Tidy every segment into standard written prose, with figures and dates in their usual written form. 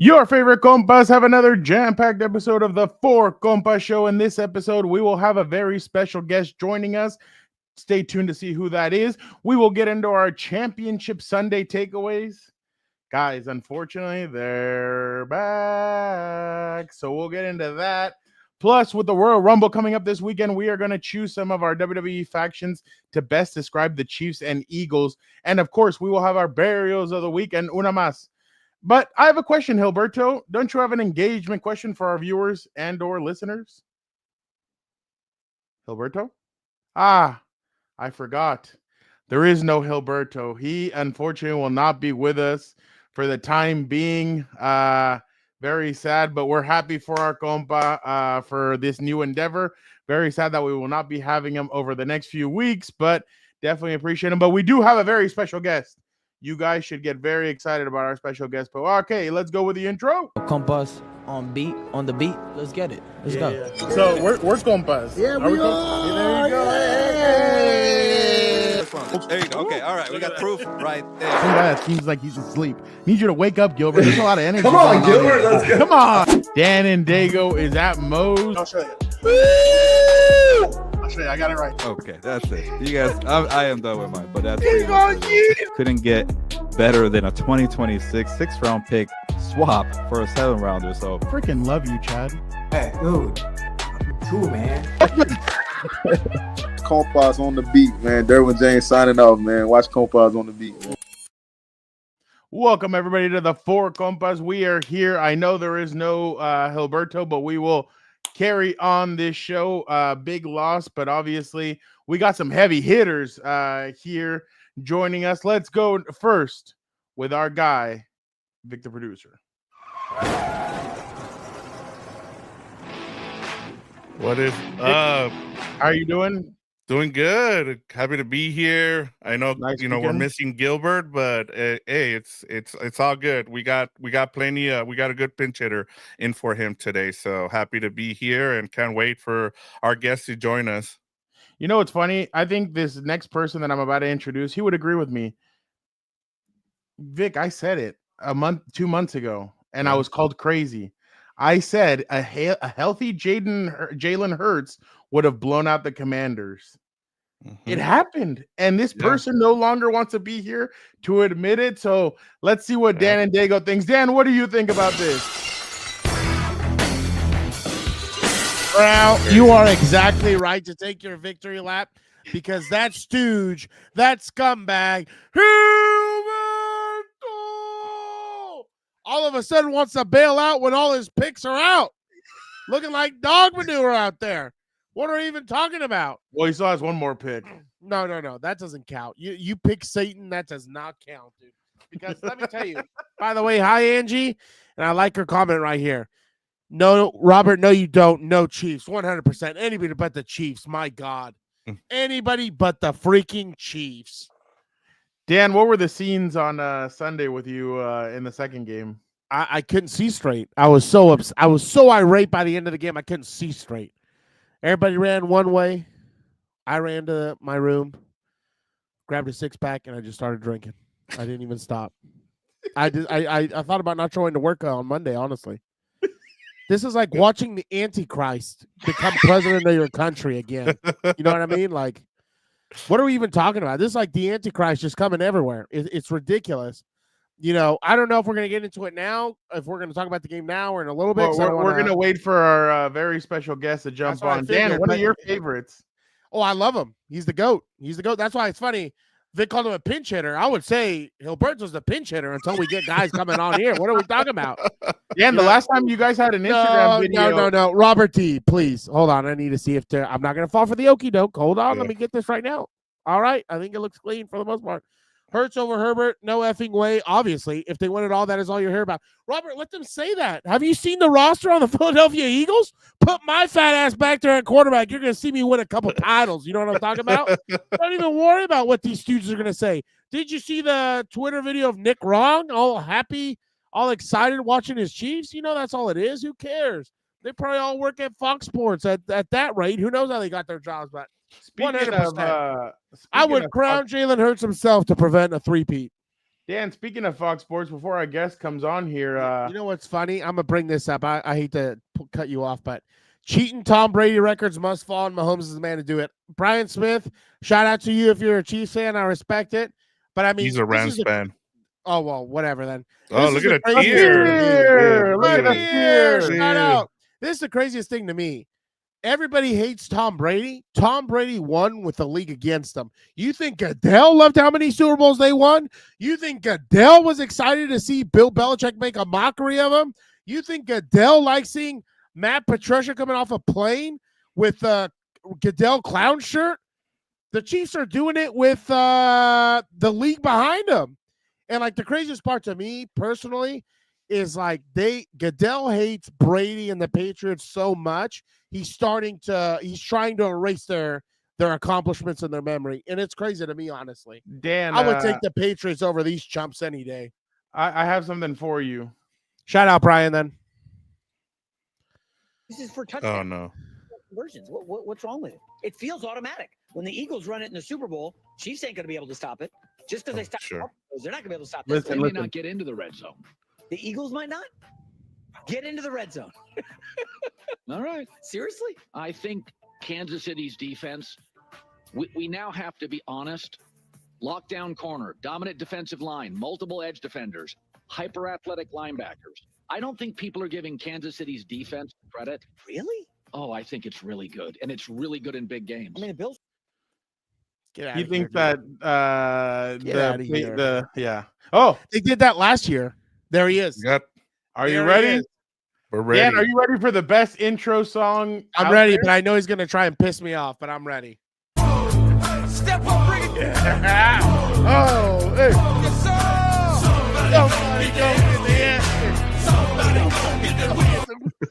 Your favorite compas have another jam-packed episode of the Four Compas Show. In this episode, we will have a very special guest joining us. Stay tuned to see who that is. We will get into our Championship Sunday takeaways. Guys, unfortunately, they're back. So we'll get into that. Plus, with the Royal Rumble coming up this weekend, we are going to choose some of our WWE factions to best describe the Chiefs and Eagles. And, of course, we will have our burials of the week and una más. But I have a question, HEELberto. Don't you have an engagement question for our viewers and or listeners? HEELberto? I forgot. There is no HEELberto. He, unfortunately, will not be with us for the time being. Very sad, but we're happy for our compa for this new endeavor. Very sad that we will not be having him over the next few weeks, but definitely appreciate him. But we do have a very special guest. You guys should get very excited about our special guest. But okay, let's go with the intro. Compas on the beat. Let's get it. Let's go. Yeah. So we're compas. Yeah, we are. There you go. Hey. There you go. Okay, all right. We got proof right there. Some guy that seems like he's asleep. Need you to wake up, Gilbert. There's a lot of energy. Come on, Gilbert. Let's go. Come on. Dan and Dago is at Moe's. I'll show you. I'll show you. I got it right. Okay, that's it. You guys, I am done with mine, but that's couldn't get better than a 2026 6th-round pick swap for a 7-rounder. So Freaking love you, Chad. Hey, dude. Cool, man. Compas on the beat, man. Derwin James signing off, man. Watch Compas on the beat, man. Welcome, everybody, to the Four Compas. We are here. I know there is no HEELberto, but we will carry on this show. Big loss, but obviously we got some heavy hitters here joining us. Let's go first with our guy, Victor Producer. What is How are you doing? Doing good. Happy to be here. I know Nice we're weekend. missing Gilbert, but hey, it's all good. We got plenty we got a good pinch hitter in for him today. So happy to be here and can't wait for our guest to join us. You know what's funny? I think this next person that I'm about to introduce, he would agree with me. Vic, I said it 2 months ago, and I was called crazy. I said a healthy Jalen Hurts would have blown out the Commanders. It happened, and this person no longer wants to be here to admit it. So let's see what Dan and Dago thinks. Dan, what do you think about this? Well, you are exactly right to take your victory lap because that stooge, that scumbag, all of a sudden wants to bail out when all his picks are out. Looking like dog manure out there. What are we even talking about? Well, he still has one more pick. No. That doesn't count. You pick Satan. That does not count, dude. Because let me tell you, by the way, hi, Angie. And I like her comment right here. No, Robert, no, you don't. No Chiefs. 100%. Anybody but the Chiefs. My God. Anybody but the freaking Chiefs. Dan, what were the scenes on Sunday with you in the second game? I couldn't see straight. I was so irate by the end of the game. I couldn't see straight. Everybody ran one way. I ran to my room, grabbed a 6-pack, and I just started drinking. I didn't even stop. I thought about not showing to work on Monday, honestly. This is like watching the Antichrist become president of your country again. You know what I mean? Like, what are we even talking about? This is like the Antichrist just coming everywhere. It's ridiculous. You know, I don't know if we're going to get into it now, if we're going to talk about the game now or in a little bit. Well, we're going to wait for our very special guest to jump on. Dan, what are your favorites? Oh, I love him. He's the GOAT. He's the GOAT. That's why it's funny. Vic called him a pinch hitter. I would say HEELberto's the pinch hitter until we get guys coming on here. What are we talking about? Dan, the last time you guys had an Instagram video. No. Robert T, please. Hold on. I need to see if I'm not going to fall for the okie doke. Hold on. Let me get this right now. All right. I think it looks clean for the most part. Hurts over Herbert, no effing way. Obviously, if they win it all, that is all you hear about. Robert, let them say that. Have you seen the roster on the Philadelphia Eagles? Put my fat ass back there at quarterback. You're going to see me win a couple titles. You know what I'm talking about? Don't even worry about what these students are going to say. Did you see the Twitter video of Nick Wrong, all happy, all excited watching his Chiefs? You know, that's all it is. Who cares? They probably all work at Fox Sports at that rate. Who knows how they got their jobs back? 100%. I would crown Jalen Hurts himself to prevent a three-peat. Dan, speaking of Fox Sports, before our guest comes on here, you know what's funny? I'm gonna bring this up. I hate to cut you off, but cheating Tom Brady records must fall, and Mahomes is the man to do it. Brian Smith, shout out to you if you're a Chiefs fan. I respect it, but I mean, He's a Rams fan. Oh well, whatever then. Oh, This look is at the a craziest tear. thing to me. Look at Look a here. tear. Shout out. This is the craziest thing to me. Everybody hates Tom Brady. Tom Brady won with the league against him. You think Goodell loved how many Super Bowls they won? You think Goodell was excited to see Bill Belichick make a mockery of him? You think Goodell liked seeing Matt Patricia coming off a plane with a Goodell clown shirt? The Chiefs are doing it with the league behind them. And like the craziest part to me personally is like Goodell hates Brady and the Patriots so much. He's trying to erase their accomplishments in their memory. And it's crazy to me, honestly. Dan, I would take the Patriots over these chumps any day. I have something for you. Shout out Brian then. This is for touchdown. Oh no. Conversions. What's wrong with it? It feels automatic. When the Eagles run it in the Super Bowl, Chiefs ain't going to be able to stop it. Just because they stop sure. they're not going to be able to stop Listen, this. listen. They may not get into the red zone. The Eagles might not get into the red zone. All right. Seriously? I think Kansas City's defense, we now have to be honest. Lockdown corner, dominant defensive line, multiple edge defenders, hyper athletic linebackers. I don't think people are giving Kansas City's defense credit. Really? Oh, I think it's really good. And it's really good in big games. I mean, the Bills. You think that yeah. Oh, they did that last year. There he is. Are you There he ready? is. We're ready. Dan, are you ready for the best intro song? I'm out ready, there? but I know he's going to try and piss me off, but I'm ready. Step up, bring it. Oh, hey. Somebody go get the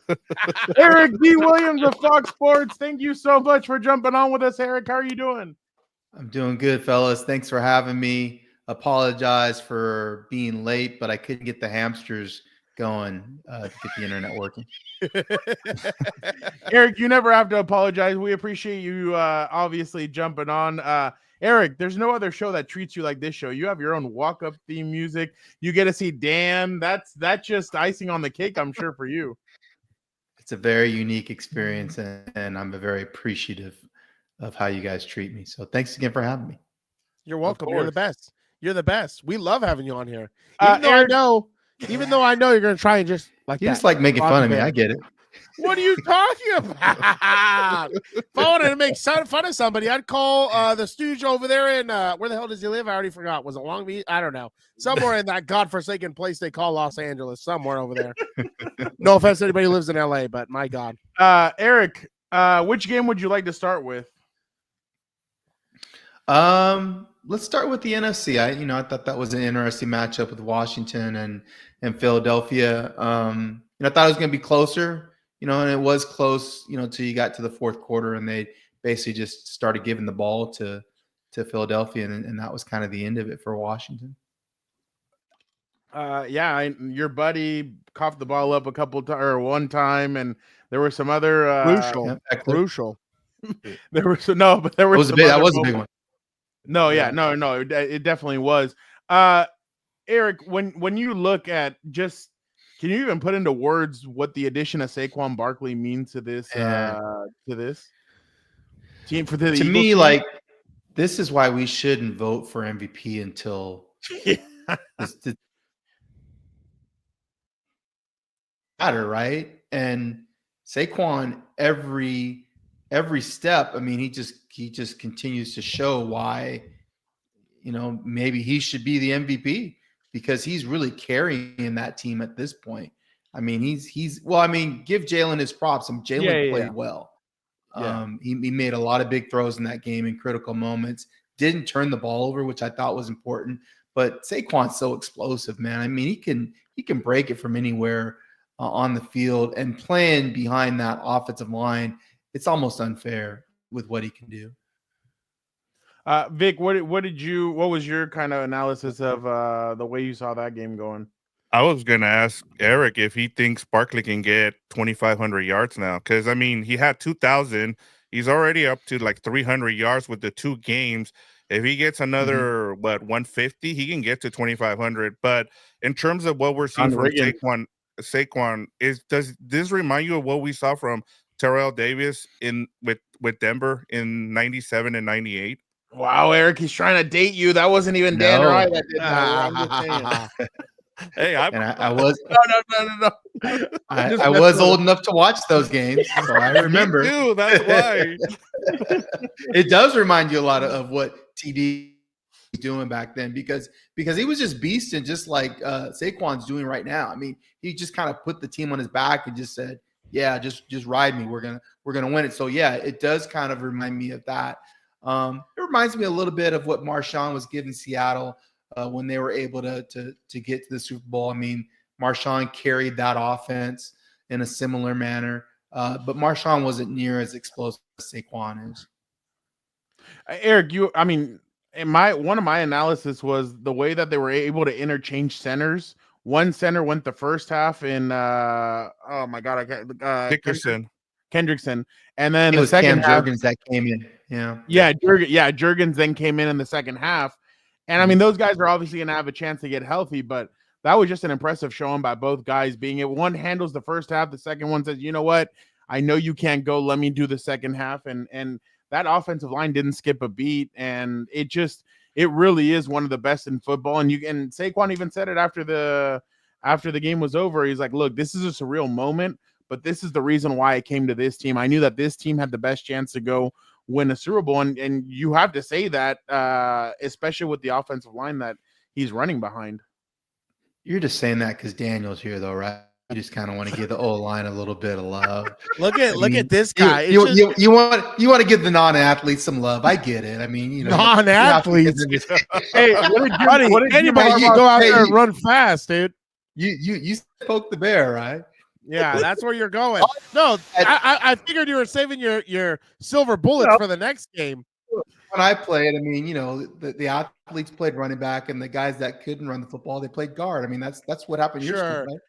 answer. Eric D. Williams of Fox Sports. Thank you so much for jumping on with us, Eric. How are you doing? I'm doing good, fellas. Thanks for having me. Apologize for being late, but I couldn't get the hamsters going to get the internet working. Eric, you never have to apologize. We appreciate you obviously jumping on. Eric, there's no other show that treats you like this show. You have your own walk-up theme music. You get to see Dan. That's just icing on the cake, I'm sure, for you. It's a very unique experience, and I'm very appreciative of how you guys treat me. So thanks again for having me. You're welcome. You're the course. best. You're the best. We love having you on here. Eric- Even though I know you're going to try and just like You that. just like making fun of me. I get it. What are you talking about? If I wanted to make fun of somebody, I'd call the stooge over there in where the hell does he live? I already forgot. Was it Long Beach? I don't know. Somewhere in that godforsaken place they call Los Angeles. Somewhere over there. No offense to anybody who lives in LA, but my God. Eric, which game would you like to start with? Let's start with the NFC. I thought that was an interesting matchup with Washington and Philadelphia. I thought it was going to be closer, and it was close, till you got to the fourth quarter and they basically just started giving the ball to Philadelphia, and that was kind of the end of it for Washington. Your buddy coughed the ball up one time, and there were some other Crucial. There was that was a big one. No, it definitely was. Eric, when you look at can you even put into words what the addition of Saquon Barkley means to this team for the to Eagles me, team? like, this is why we shouldn't vote for MVP until this matter, right? And Saquon, every step, I mean, he just continues to show why, maybe he should be the MVP, because he's really carrying that team at this point. I mean, give Jalen his props. And Jalen played well. Yeah. He made a lot of big throws in that game in critical moments. Didn't turn the ball over, which I thought was important. But Saquon's so explosive, man. I mean, he can break it from anywhere on the field, and playing behind that offensive line, it's almost unfair with what he can do. Vic, what was your kind of analysis of the way you saw that game going? I was going to ask Eric if he thinks Barkley can get 2,500 yards now. Because, he had 2,000. He's already up to like 300 yards with the 2 games. If he gets another 150, he can get to 2,500. But in terms of what we're seeing from Saquon does this remind you of what we saw from Terrell Davis with Denver in 97 and 98? Wow, Eric, he's trying to date you. That wasn't even Dan No. Rye that did that. I'm just saying. Hey, I was No. I was old enough to watch those games, so I remember. Me too, that's why. It does remind you a lot of what TD was doing back then because he was just beasting, just like Saquon's doing right now. I mean, he just kind of put the team on his back and just said, "Yeah, just ride me. We're gonna win it." So yeah, it does kind of remind me of that. It reminds me a little bit of what Marshawn was giving Seattle when they were able to get to the Super Bowl. I mean, Marshawn carried that offense in a similar manner, but Marshawn wasn't near as explosive as Saquon is. Eric, one of my analysis was the way that they were able to interchange centers. One center went the first half in oh my god, I can't Dickerson. Kendrickson, and then It the was second Cam half, Jurgens that came in. Jurgens then came in the second half, and I mean those guys are obviously going to have a chance to get healthy, but that was just an impressive showing by both guys. Being it, one handles the first half, the second one says, "You know what? I know you can't go. Let me do the second half," and that offensive line didn't skip a beat, and it really is one of the best in football. And Saquon even said it after the game was over. He's like, "Look, this is a surreal moment, but this is the reason why I came to this team. I knew that this team had the best chance to go win a Super Bowl." And you have to say that, especially with the offensive line that he's running behind. You're just saying that because Daniel's here, though, right? You just kind of want to give the O-line a little bit of love. Look at this guy. You want to give the non-athletes some love. I get it. I mean, non-athletes. Hey, what did anybody can go out there and run fast, dude. You poke the bear, right? Yeah, that's where you're going. No, I figured you were saving your silver bullets for the next game. When I played, I mean, the athletes played running back, and the guys that couldn't run the football, they played guard. I mean, that's what happened.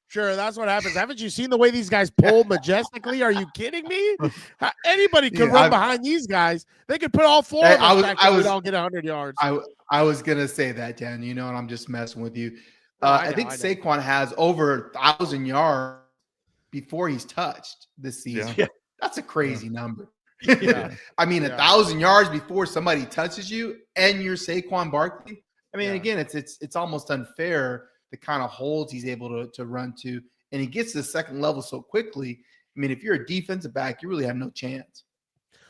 Sure, that's what happens. Haven't you seen the way these guys pull majestically? Are you kidding me? Anybody could run behind these guys. They could put all four of us back and we'd all get 100 yards. I was gonna say that, Dan. And I'm just messing with you. I think Saquon has over 1,000 yards before he's touched this season. Yeah. That's a crazy number. Yeah. I mean, 1,000 yards before somebody touches you, and you're Saquon Barkley. I mean, again, it's almost unfair the kind of holds he's able to run to, and he gets to the second level so quickly. I mean, if you're a defensive back, you really have no chance.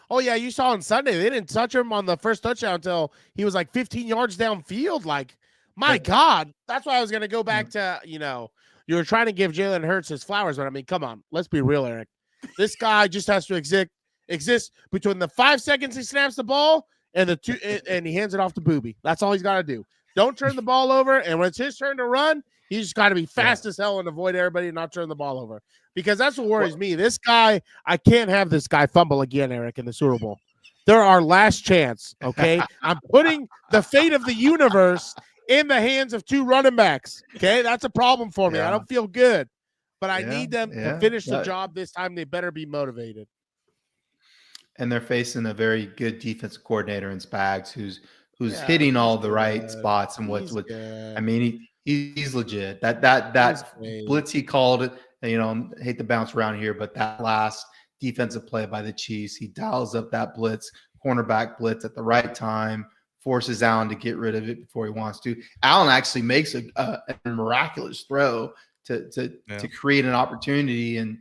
Oh yeah, you saw on Sunday they didn't touch him on the first touchdown until he was like 15 yards downfield. Like, my God, that's why I was gonna go back to you were trying to give Jalen Hurts his flowers, but I mean, come on, let's be real, Eric. This guy just has to exist between the 5 seconds he snaps the ball and the 2 and he hands it off to Booby. That's all he's got to do. Don't turn the ball over, and when it's his turn to run, he's just got to be fast as hell and avoid everybody and not turn the ball over, because that's what worries me. This guy, I can't have this guy fumble again, Eric, in the Super Bowl. They're our last chance, okay? I'm putting the fate of the universe in the hands of 2 running backs, okay? That's a problem for me. I don't feel good, but I need them to finish the job this time. They better be motivated. And they're facing a very good defensive coordinator in Spags, who's hitting all the right spots and what's. I mean, he's legit. That blitz he called, hate to bounce around here, but that last defensive play by the Chiefs, he dials up that blitz, cornerback blitz at the right time, forces Allen to get rid of it before he wants to. Allen actually makes a miraculous throw to create an opportunity, and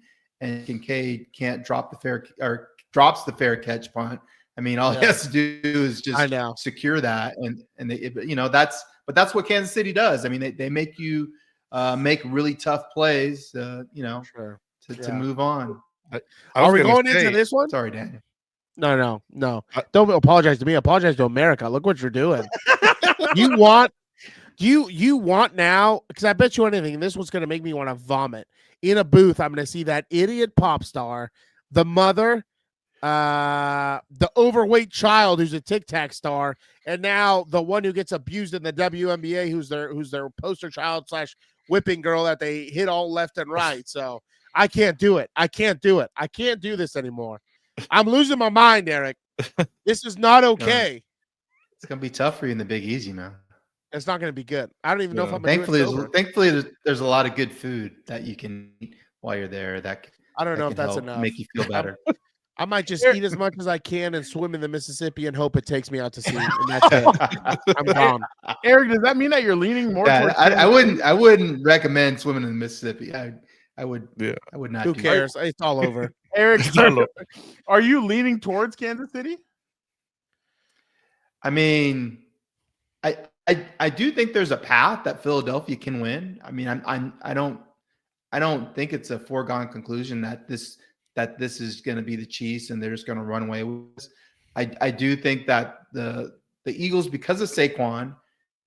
Kincaid can't drop the fair or drops the fair catch punt. I mean, all he has to do is just secure that, and they, that's what Kansas City does. I mean, they make you make really tough plays, to move on. Are we going into this one? Sorry, Daniel. No. Don't apologize to me. Apologize to America. Look what you're doing. You want now, because I bet you anything, this one's going to make me want to vomit. In a booth, I'm going to see that idiot pop star, the mother, the overweight child who's a Tic Tac star, and now the one who gets abused in the WNBA, who's their poster child / whipping girl that they hit all left and right. So I can't do it. I can't do this anymore. I'm losing my mind, Eric. This is not okay. It's gonna be tough for you in the Big Easy, man. It's not going to be good. I don't even know if I'm Thankfully, gonna do it. thankfully, there's a lot of good food that you can eat while you're there. I don't know if that's help enough. make you feel better. I might just eat as much as I can and swim in the Mississippi and hope it takes me out to sea. And that's it. I'm gone. Eric, does that mean that you're leaning more Yeah, towards I wouldn't recommend swimming in the Mississippi. I would not. Who do cares? that. It's all over. Eric, are you leaning towards Kansas City? I mean, I do think there's a path that Philadelphia can win. I mean, I don't think it's a foregone conclusion that this is going to be the Chiefs and they're just going to run away with this. I do think that the Eagles, because of Saquon,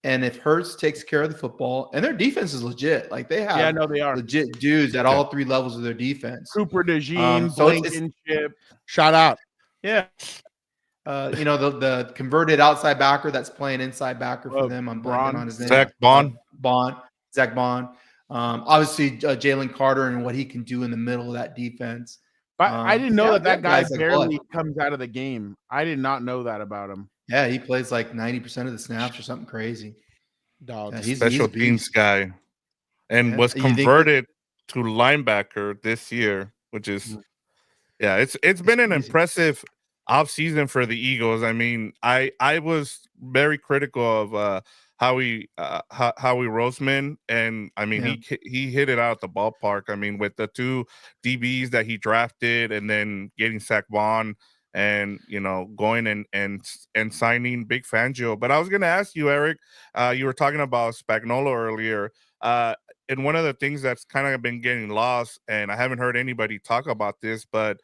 and if Hurts takes care of the football, and their defense is legit, like they have they are legit dudes at all three levels of their defense. Cooper DeJean, so Blankenship. Shout out. Yeah. The converted outside backer that's playing inside backer for them. I'm blanking on his name. Zach Bond. Obviously, Jalen Carter and what he can do in the middle of that defense. But I didn't know that guy guys like barely blood. comes out of the game. I did not know that about him. Yeah, he plays like 90% of the snaps or something crazy. Dog. Yeah, Special a teams beast. guy, and was You think converted to linebacker this year, which is it's been an impressive offseason for the Eagles. I mean, I was very critical of Howie Roseman, and I mean he hit it out at the ballpark. I mean, with the two DBs that he drafted, and then getting Saquon, and going and signing Big Fangio. But I was going to ask you, Eric, you were talking about Spagnuolo earlier, and one of the things that's kind of been getting lost, and I haven't heard anybody talk about this, but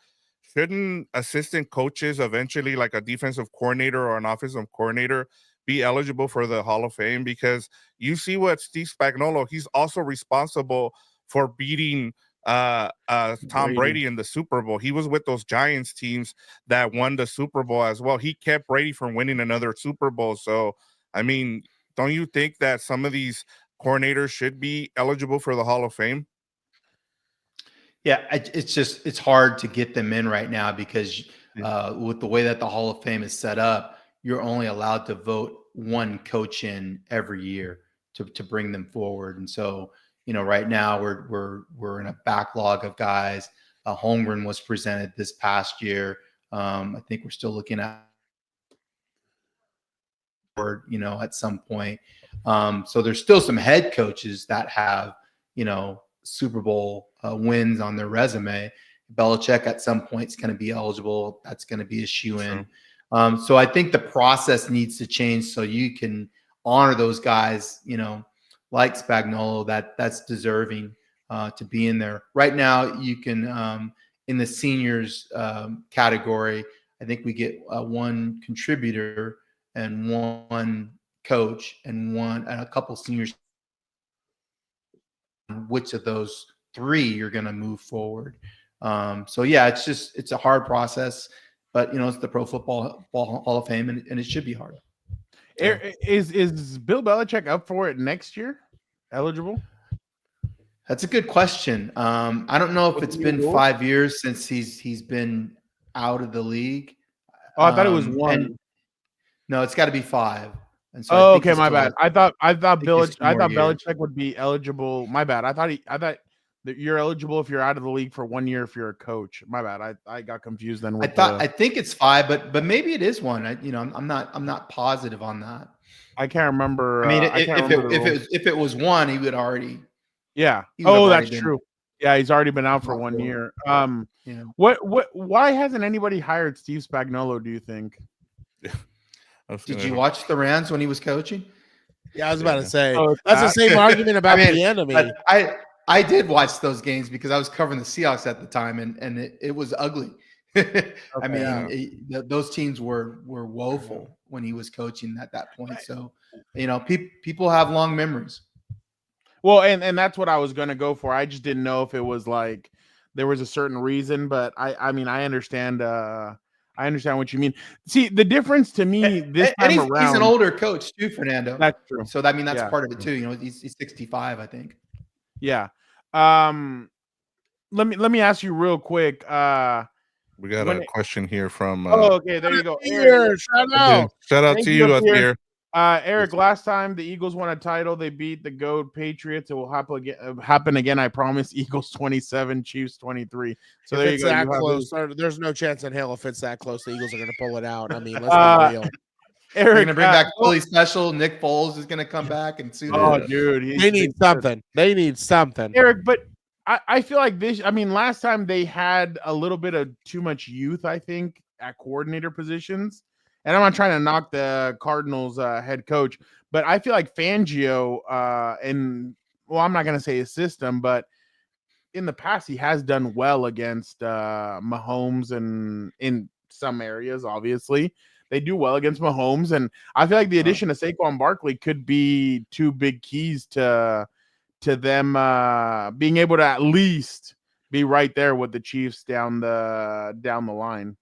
shouldn't assistant coaches eventually, like a defensive coordinator or an offensive coordinator, be eligible for the Hall of Fame? Because you see what Steve Spagnuolo, he's also responsible for beating Tom Brady in the Super Bowl. He was with those Giants teams that won the Super Bowl as well. He kept Brady from winning another Super Bowl. So, I mean, don't you think that some of these coordinators should be eligible for the Hall of Fame? Yeah, it's hard to get them in right now because with the way that the Hall of Fame is set up, you're only allowed to vote one coach in every year to bring them forward. And so, right now we're in a backlog of guys. Holmgren was presented this past year. I think we're still looking at, at some point. So there's still some head coaches that have, Super Bowl wins on their resume. Belichick at some point is going to be eligible. That's going to be a shoe-in. So I think the process needs to change so you can honor those guys, like Spagnuolo, that's deserving to be in there. Right now, you can in the seniors category, I think we get one contributor and one coach and a couple seniors. Which of those three you're going to move forward? So yeah, it's a hard process, but it's the Pro Football Hall of Fame, and it should be hard. Is Bill Belichick up for it next year? Eligible? That's a good question. I don't know if it's been 5 years since he's been out of the league. Oh, I thought it was one. No, it's got to be 5. And so okay, my bad. I thought Belichick would be eligible. My bad. I thought that you're eligible if you're out of the league for 1 year if you're a coach. My bad. I got confused then. I think it's 5, but maybe it is 1. I'm not positive on that. I can't remember. I mean, if it was 1, he would already. Yeah. Oh, that's true. Yeah, he's already been out for 1 year. Why hasn't anybody hired Steve Spagnuolo, do you think? Did you watch the Rams when he was coaching? Yeah, I was about to say that's the same argument about the enemy. I did watch those games because I was covering the Seahawks at the time, and it was ugly. I mean, those teams were woeful when he was coaching at that point. So, people have long memories. Well, and that's what I was going to go for. I just didn't know if it was like there was a certain reason, but I mean, I understand. I understand what you mean. See, the difference to me this time around, he's an older coach too, Fernando. That's true. So that's part of it too. He's 65, I think. Yeah. Let me ask you real quick. We got a question here from. Okay, there you go. Here, shout out. Shout out Thank to you, you, Amir. Amir. Eric, last time the Eagles won a title, they beat the GOAT Patriots. It will happen again. I promise. Eagles 27, Chiefs 23. So If there you it's go. that You have close, there's no chance in hell if it's that close, the Eagles are going to pull it out. I mean, let's be real. They're Eric, gonna bring back Philly special. Nick Foles is gonna come back and suit oh, dude, they need something. They need something. Eric, but I feel like this. I mean, last time they had a little bit of too much youth, I think, at coordinator positions. And I'm not trying to knock the Cardinals head coach, but I feel like Fangio and I'm not going to say his system, but in the past he has done well against Mahomes and in some areas. Obviously, they do well against Mahomes, and I feel like the addition of Saquon Barkley could be two big keys to them being able to at least be right there with the Chiefs down the line.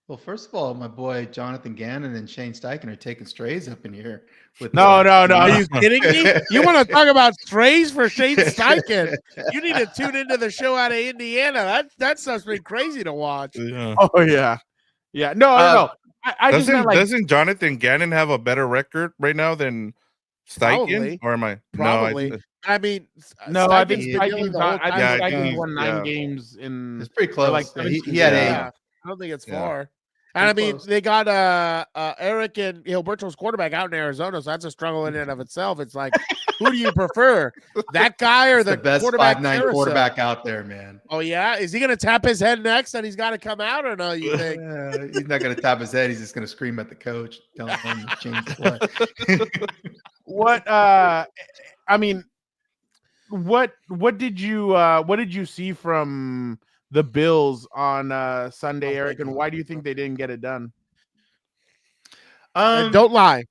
Well, first of all, my boy Jonathan Gannon and Shane Steichen are taking strays up in here. With No. Are you kidding me? You want to talk about strays for Shane Steichen? You need to tune into the show out of Indiana. That stuff's been crazy to watch. Yeah. Oh yeah. No. I just meant like, doesn't Jonathan Gannon have a better record right now than Steichen? Probably. Or am I? Probably. No, I mean, no, I think Steichen's Steichen won 9 games in. It's pretty close. Like he had 8. I don't think it's far. And I mean, they got Eric and HEELberto's quarterback out in Arizona, so that's a struggle in and of itself. It's like, who do you prefer, that guy or the best quarterback? 5'9" quarterback out there, man. Oh yeah, is he going to tap his head next and he's got to come out, or no? You think? He's not going to tap his head. He's just going to scream at the coach, telling him to change the play. What? I mean, what did you see from the Bills on Sunday, Eric, and why do you think they didn't get it done? Don't lie.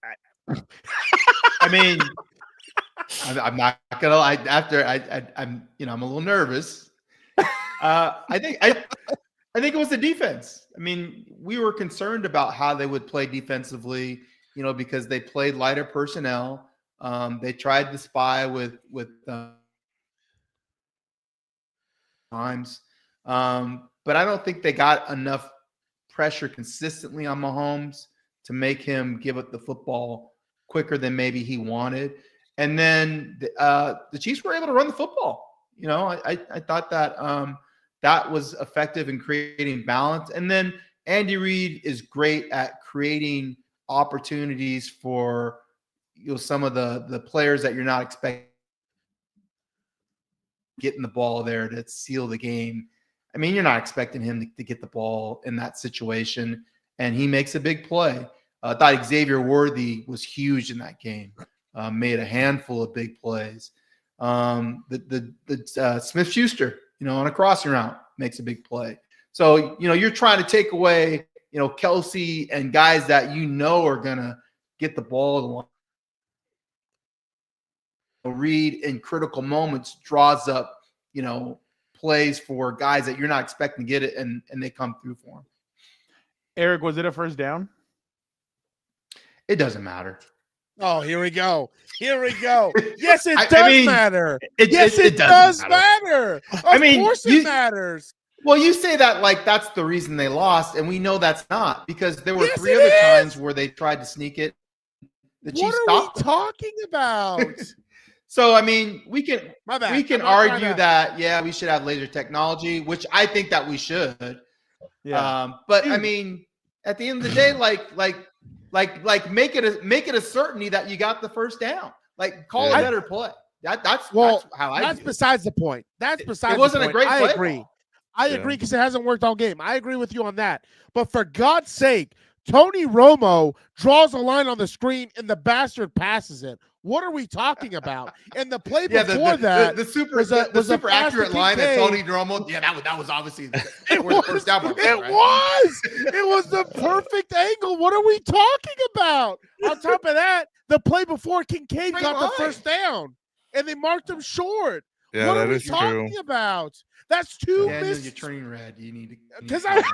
I mean, I'm not gonna lie. After I'm a little nervous. I think it was the defense. I mean, we were concerned about how they would play defensively, because they played lighter personnel. They tried to spy with times. But I don't think they got enough pressure consistently on Mahomes to make him give up the football quicker than maybe he wanted. And then the Chiefs were able to run the football. I thought that that was effective in creating balance. And then Andy Reid is great at creating opportunities for some of the players that you're not expecting, getting the ball there to seal the game. I mean, you're not expecting him to get the ball in that situation, and he makes a big play. I thought Xavier Worthy was huge in that game, made a handful of big plays. The Smith-Schuster, on a crossing route, makes a big play. So, you're trying to take away, Kelsey and guys that are going to get the ball. Reid in critical moments draws up, plays for guys that you're not expecting to get it, and they come through for him. Eric, was it a first down? It doesn't matter. Oh, here we go. Yes, it does matter. It does matter. Of course it matters. Well, you say that like that's the reason they lost, and we know that's not, because there were 3 other times where they tried to sneak it. The Chiefs stopped them. What are we talking about? So, I mean, we can argue that, we should have laser technology, which I think that we should. Yeah. But I mean, at the end of the day, make it a certainty that you got the first down. Like, call a better play. That's how I. That's besides the point. That's besides. It wasn't the a point. great play. I agree because it hasn't worked all game. I agree with you on that. But for God's sake, Tony Romo draws a line on the screen and the bastard passes it. What are we talking about? And the play before the super accurate line that Tony Romo. Yeah, that was obviously it was the perfect angle. What are we talking about? On top of that, the play before Kincaid got the first down, and they marked him short. Yeah, what that are we is talking true. about? That's too missed. You're turning red. You need to. Because I'm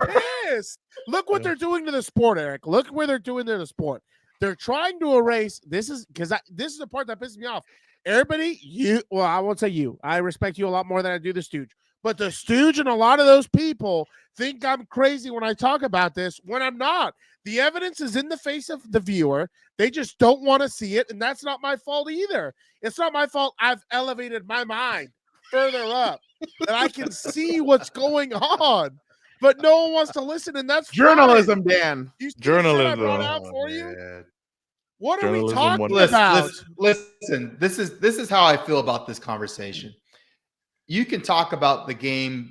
pissed. Look what they're doing to the sport, Eric. Look where they're doing to the sport. They're trying to erase. This is the part that pisses me off. Everybody, I won't say you. I respect you a lot more than I do the Stooge. But the Stooge and a lot of those people think I'm crazy when I talk about this, when I'm not. The evidence is in the face of the viewer. They just don't want to see it, and that's not my fault either. It's not my fault. I've elevated my mind further up that I can see what's going on, but no one wants to listen, and that's Journalism, fine. Dan. You see the shit Journalism. I brought out for you? What are we Journalism talking one- about? Listen, this is how I feel about this conversation. You can talk about the game,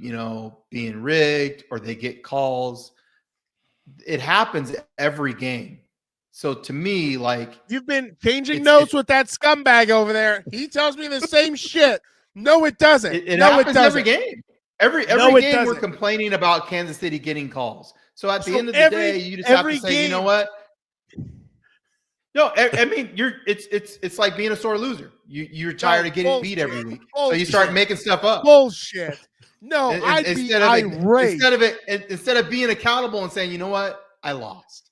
being rigged or they get calls. It happens every game. So to me, like, You've been changing notes with that scumbag over there. He tells me the same shit. No, it doesn't. it no, happens it doesn't. every game. Every No, it game we're doesn't. complaining about Kansas City getting calls. So at the So end of the day, you just have to say, you know what? No, I mean, it's like being a sore loser. You're tired of getting beat every week, so you start making stuff up. Bullshit. No, I'd be irate. Instead of being accountable and saying, you know what, I lost.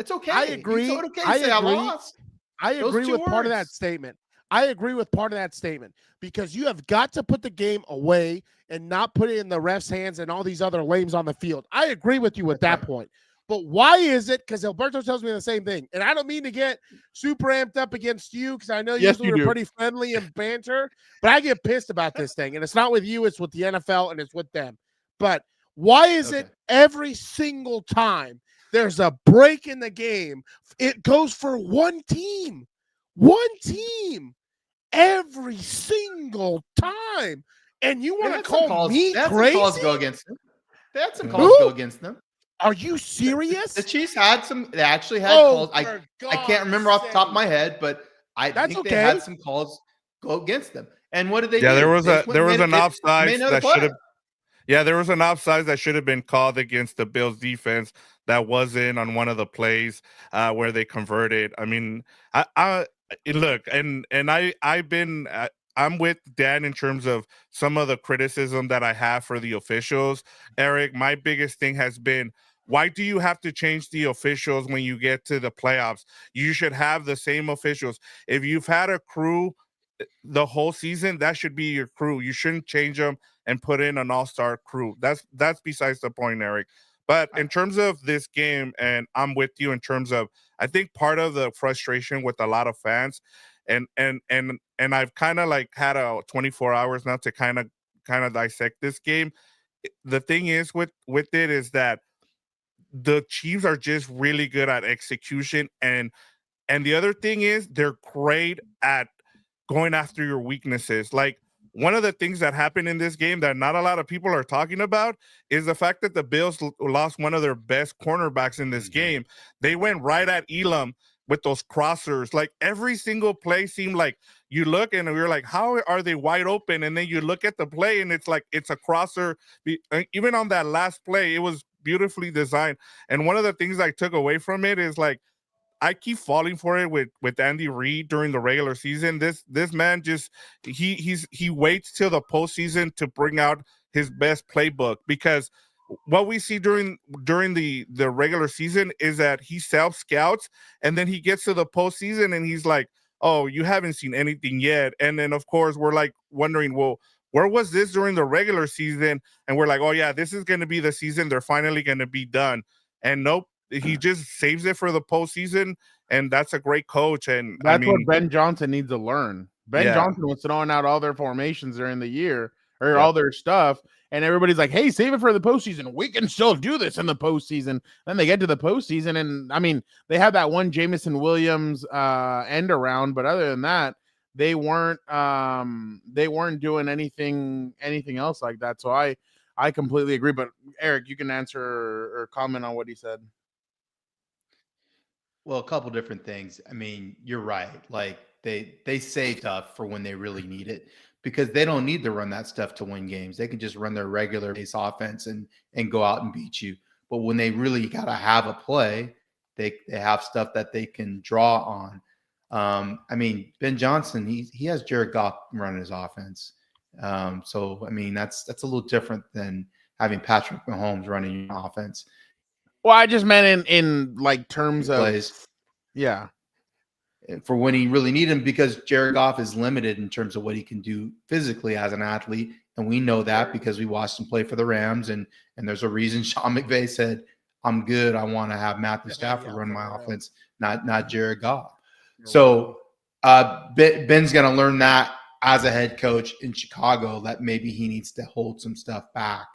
It's okay. I agree. It's okay to say I lost. I agree with part of that statement. I agree with part of that statement because you have got to put the game away and not put it in the ref's hands and all these other lames on the field. I agree with you at that point. But why is it? Because HEELberto tells me the same thing. And I don't mean to get super amped up against you because I know usually we're pretty friendly and banter, but I get pissed about this thing. And it's not with you, it's with the NFL and it's with them. But why is it every single time there's a break in the game, it goes for one team? One team every single time. And you want to call me crazy? Calls go against them. They had some calls go against them. Are you serious? The Chiefs had some. They actually had calls. I can't remember off the top of my head, but I think they had some calls go against them. And what did they do? There was an offside that should have. Yeah, there was an offside that should have been called against the Bills defense that wasn't on one of the plays where they converted. I mean, I look, and I'm with Dan in terms of some of the criticism that I have for the officials. Eric, my biggest thing has been, why do you have to change the officials when you get to the playoffs? You should have the same officials. If you've had a crew the whole season, that should be your crew. You shouldn't change them and put in an all-star crew. That's besides the point, Eric. But in terms of this game, and I'm with you in terms of, I think part of the frustration with a lot of fans, and I've kind of like had a 24 hours now to kind of dissect this game. The thing is with it is that the Chiefs are just really good at execution, and the other thing is they're great at going after your weaknesses. Like, one of the things that happened in this game that not a lot of people are talking about is the fact that the Bills lost one of their best cornerbacks in this game. They went right at Elam with those crossers. Like, every single play seemed like you look and you're like, how are they wide open? And then you look at the play and it's like it's a crosser. Even on that last play, it was beautifully designed. And one of the things I took away from it is, like, I keep falling for it with Andy Reid during the regular season. This man just he waits till the postseason to bring out his best playbook, because what we see during the regular season is that he self scouts and then he gets to the postseason and he's like, oh, you haven't seen anything yet. And then of course we're like wondering, well, where was this during the regular season? And we're like, oh yeah, this is going to be the season. They're finally going to be done. And nope. He just saves it for the postseason, and that's a great coach. And that's what Ben Johnson needs to learn. Ben Johnson was throwing out all their formations during the year, or all their stuff, and everybody's like, "Hey, save it for the postseason. We can still do this in the postseason." Then they get to the postseason, and I mean, they had that one Jameson Williams end around, but other than that, they weren't doing anything else like that. So I completely agree. But Eric, you can answer or comment on what he said. Well, a couple different things. I mean, you're right. Like, they save stuff for when they really need it, because they don't need to run that stuff to win games. They can just run their regular base offense and go out and beat you. But when they really got to have a play, they have stuff that they can draw on. I mean, Ben Johnson, he has Jared Goff running his offense. So I mean, that's a little different than having Patrick Mahomes running your offense. Well, I just meant in like terms of plays. Yeah. For when he really needed him, because Jared Goff is limited in terms of what he can do physically as an athlete And we know that because we watched him play for the Rams. And there's a reason Sean McVay said, I'm good. I want to have Matthew Stafford run my offense, not Jared Goff. So Ben's going to learn that as a head coach in Chicago, that maybe he needs to hold some stuff back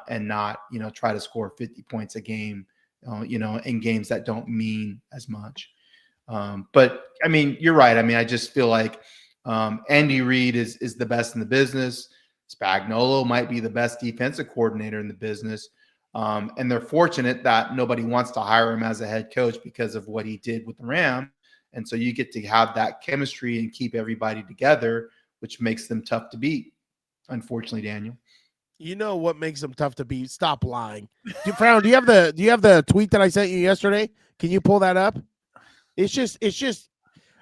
and not, try to score 50 points a game, in games that don't mean as much. But I mean, you're right. I mean, I just feel like Andy Reid is the best in the business. Spagnuolo might be the best defensive coordinator in the business. And they're fortunate that nobody wants to hire him as a head coach because of what he did with the Rams. And so you get to have that chemistry and keep everybody together, which makes them tough to beat. Unfortunately, Daniel. You know what makes them tough to beat? Stop lying. Frown, do you have the tweet that I sent you yesterday? Can you pull that up? It's just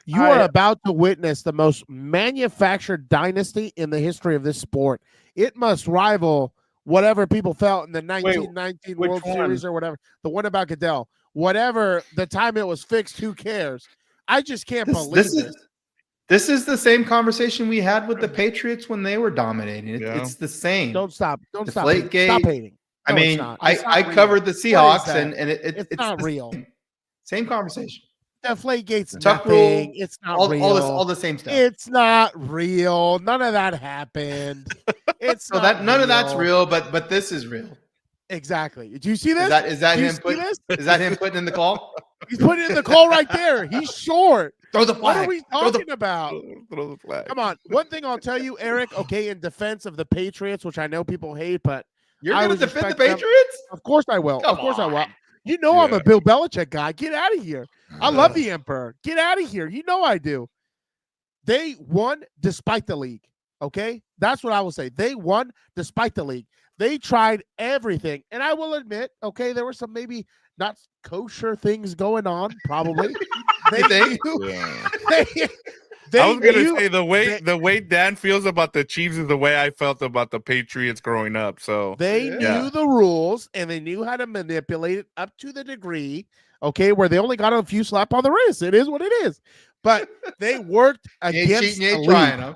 you are about to witness the most manufactured dynasty in the history of this sport. It must rival whatever people felt in the 1919 World Series or whatever. The one about Goodell. Whatever the time it was fixed, who cares? I just can't believe this. This is the same conversation we had with the Patriots when they were dominating. It's the same. Don't stop. Don't stop. Deflategate. Stop hating. I mean, I covered the Seahawks, and it's not real. Same conversation. Deflategate's Tuck nothing. rule, It's not all, real. all the same stuff. It's not real. None of that happened. It's so that none of that's real, but this is real. Exactly. Do you see this? Is that him putting in the call? He's putting in the call right there. He's short. Throw the flag. What are we talking about? Throw the flag. Come on. One thing I'll tell you, Eric, okay, in defense of the Patriots, which I know people hate, but you're going to defend the Patriots? Of course I will. Come of course on. I will. You know I'm a Bill Belichick guy. Get out of here. I love the Emperor. Get out of here. You know I do. They won despite the league, okay? That's what I will say. They won despite the league. They tried everything. And I will admit, okay, there were some maybe not kosher things going on, probably. I was gonna say the way Dan feels about the Chiefs is the way I felt about the Patriots growing up. So they knew the rules and they knew how to manipulate it up to the degree, okay, where they only got a few slap on the wrist. It is what it is. But they worked against the league.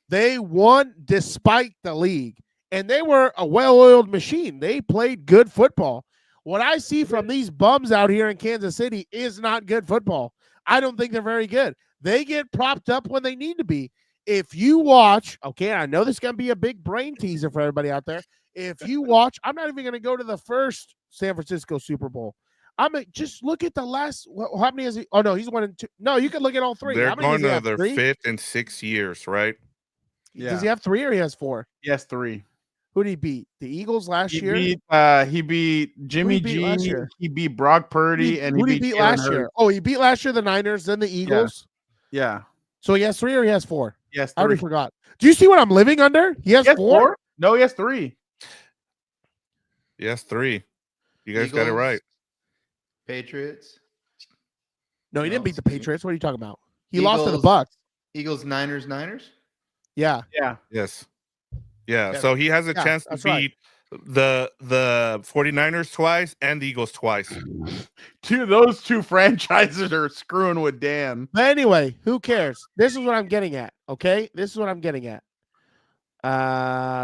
They won despite the league, and they were a well-oiled machine. They played good football. What I see from these bums out here in Kansas City is not good football. I don't think they're very good. They get propped up when they need to be. If you watch, okay, I know this is going to be a big brain teaser for everybody out there. If you watch, I'm not even going to go to the first San Francisco Super Bowl. Just look at the last. How many is he? Oh, no, he's 1 and 2. No, you can look at all three. They're going to their 5th and 6th years, right? Yeah. Does he have 3 or he has 4? Yes, 3. Who did he beat? The Eagles last year? He beat Jimmy G. He beat Brock Purdy. Who did he beat last year? Oh, he beat last year the Niners, then the Eagles. Yeah. So he has 3 or he has 4? Yes, 3. I already forgot. Do you see what I'm living under? He has 4? No, he has 3. Yes, 3. You guys got it right. Patriots. No, he didn't beat the Patriots. What are you talking about? He lost to the Bucks. Eagles, Niners. Yeah. Yes. Yeah. So he has a chance to beat the 49ers twice and the Eagles twice. Those two franchises are screwing with Dan. But anyway, who cares? This is what I'm getting at. Okay, this is what I'm getting at.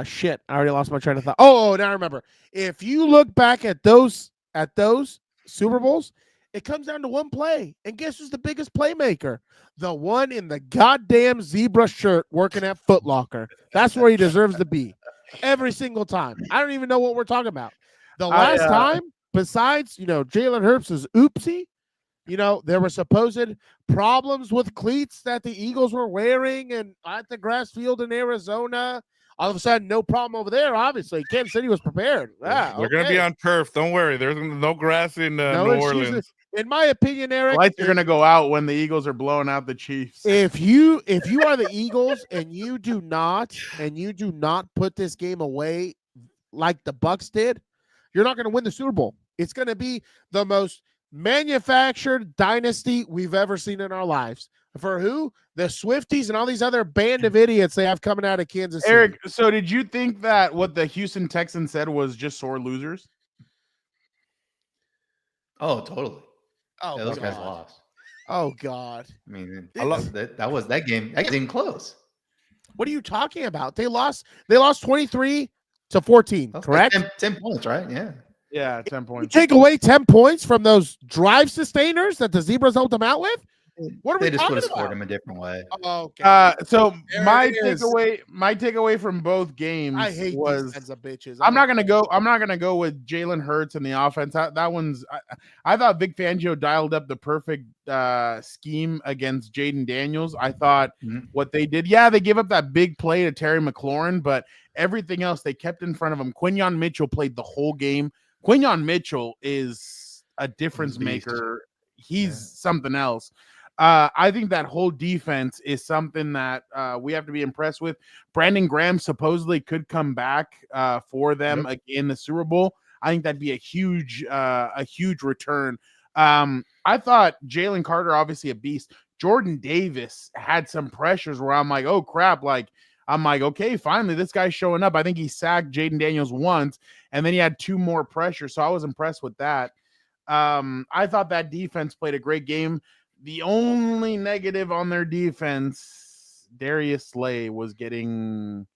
Shit, I already lost my train of thought. Oh, now I remember. If you look back at those Super Bowls, it comes down to one play, and guess who's the biggest playmaker? The one in the goddamn zebra shirt working at Foot Locker. That's where he deserves to be every single time. I don't even know what we're talking about. The last time, besides, Jalen Hurts' oopsie, there were supposed problems with cleats that the Eagles were wearing and at the grass field in Arizona. All of a sudden, no problem over there, obviously. Kansas City was prepared. They're going to be on turf. Don't worry. There's no grass in New Orleans. In my opinion, Eric, lights are going to go out when the Eagles are blowing out the Chiefs. If you are the Eagles and you do not put this game away like the Bucs did, you're not going to win the Super Bowl. It's going to be the most manufactured dynasty we've ever seen in our lives. For who? The Swifties and all these other band of idiots they have coming out of Kansas City. Eric, so did you think that what the Houston Texans said was just sore losers? Oh, totally. Oh, those guys lost. Oh God! I mean, that game. That didn't close. What are you talking about? They lost 23-14, That's correct? Like 10 points, right? Yeah. Yeah, 10 You points. take away 10 points from those drive sustainers that the Zebras helped them out with? What are They we just would talking have about? scored him a different way. Okay. So There my it is. takeaway from both games I hate was these sons of bitches. I'm not gonna go with Jalen Hurts and the offense. That one's I thought Vic Fangio dialed up the perfect scheme against Jaden Daniels. I thought what they did, they gave up that big play to Terry McLaurin, but everything else they kept in front of him. Quinyon Mitchell played the whole game. Quinyon Mitchell is a difference maker. He's something else. I think that whole defense is something that we have to be impressed with. Brandon Graham supposedly could come back for them in the Super Bowl. I think that'd be a huge return. I thought Jalen Carter, obviously a beast. Jordan Davis had some pressures where I'm like, oh crap, I'm like, okay, finally this guy's showing up. I think he sacked Jaden Daniels once, and then he had 2 more pressures. So I was impressed with that. I thought that defense played a great game. The only negative on their defense, Darius Slay was getting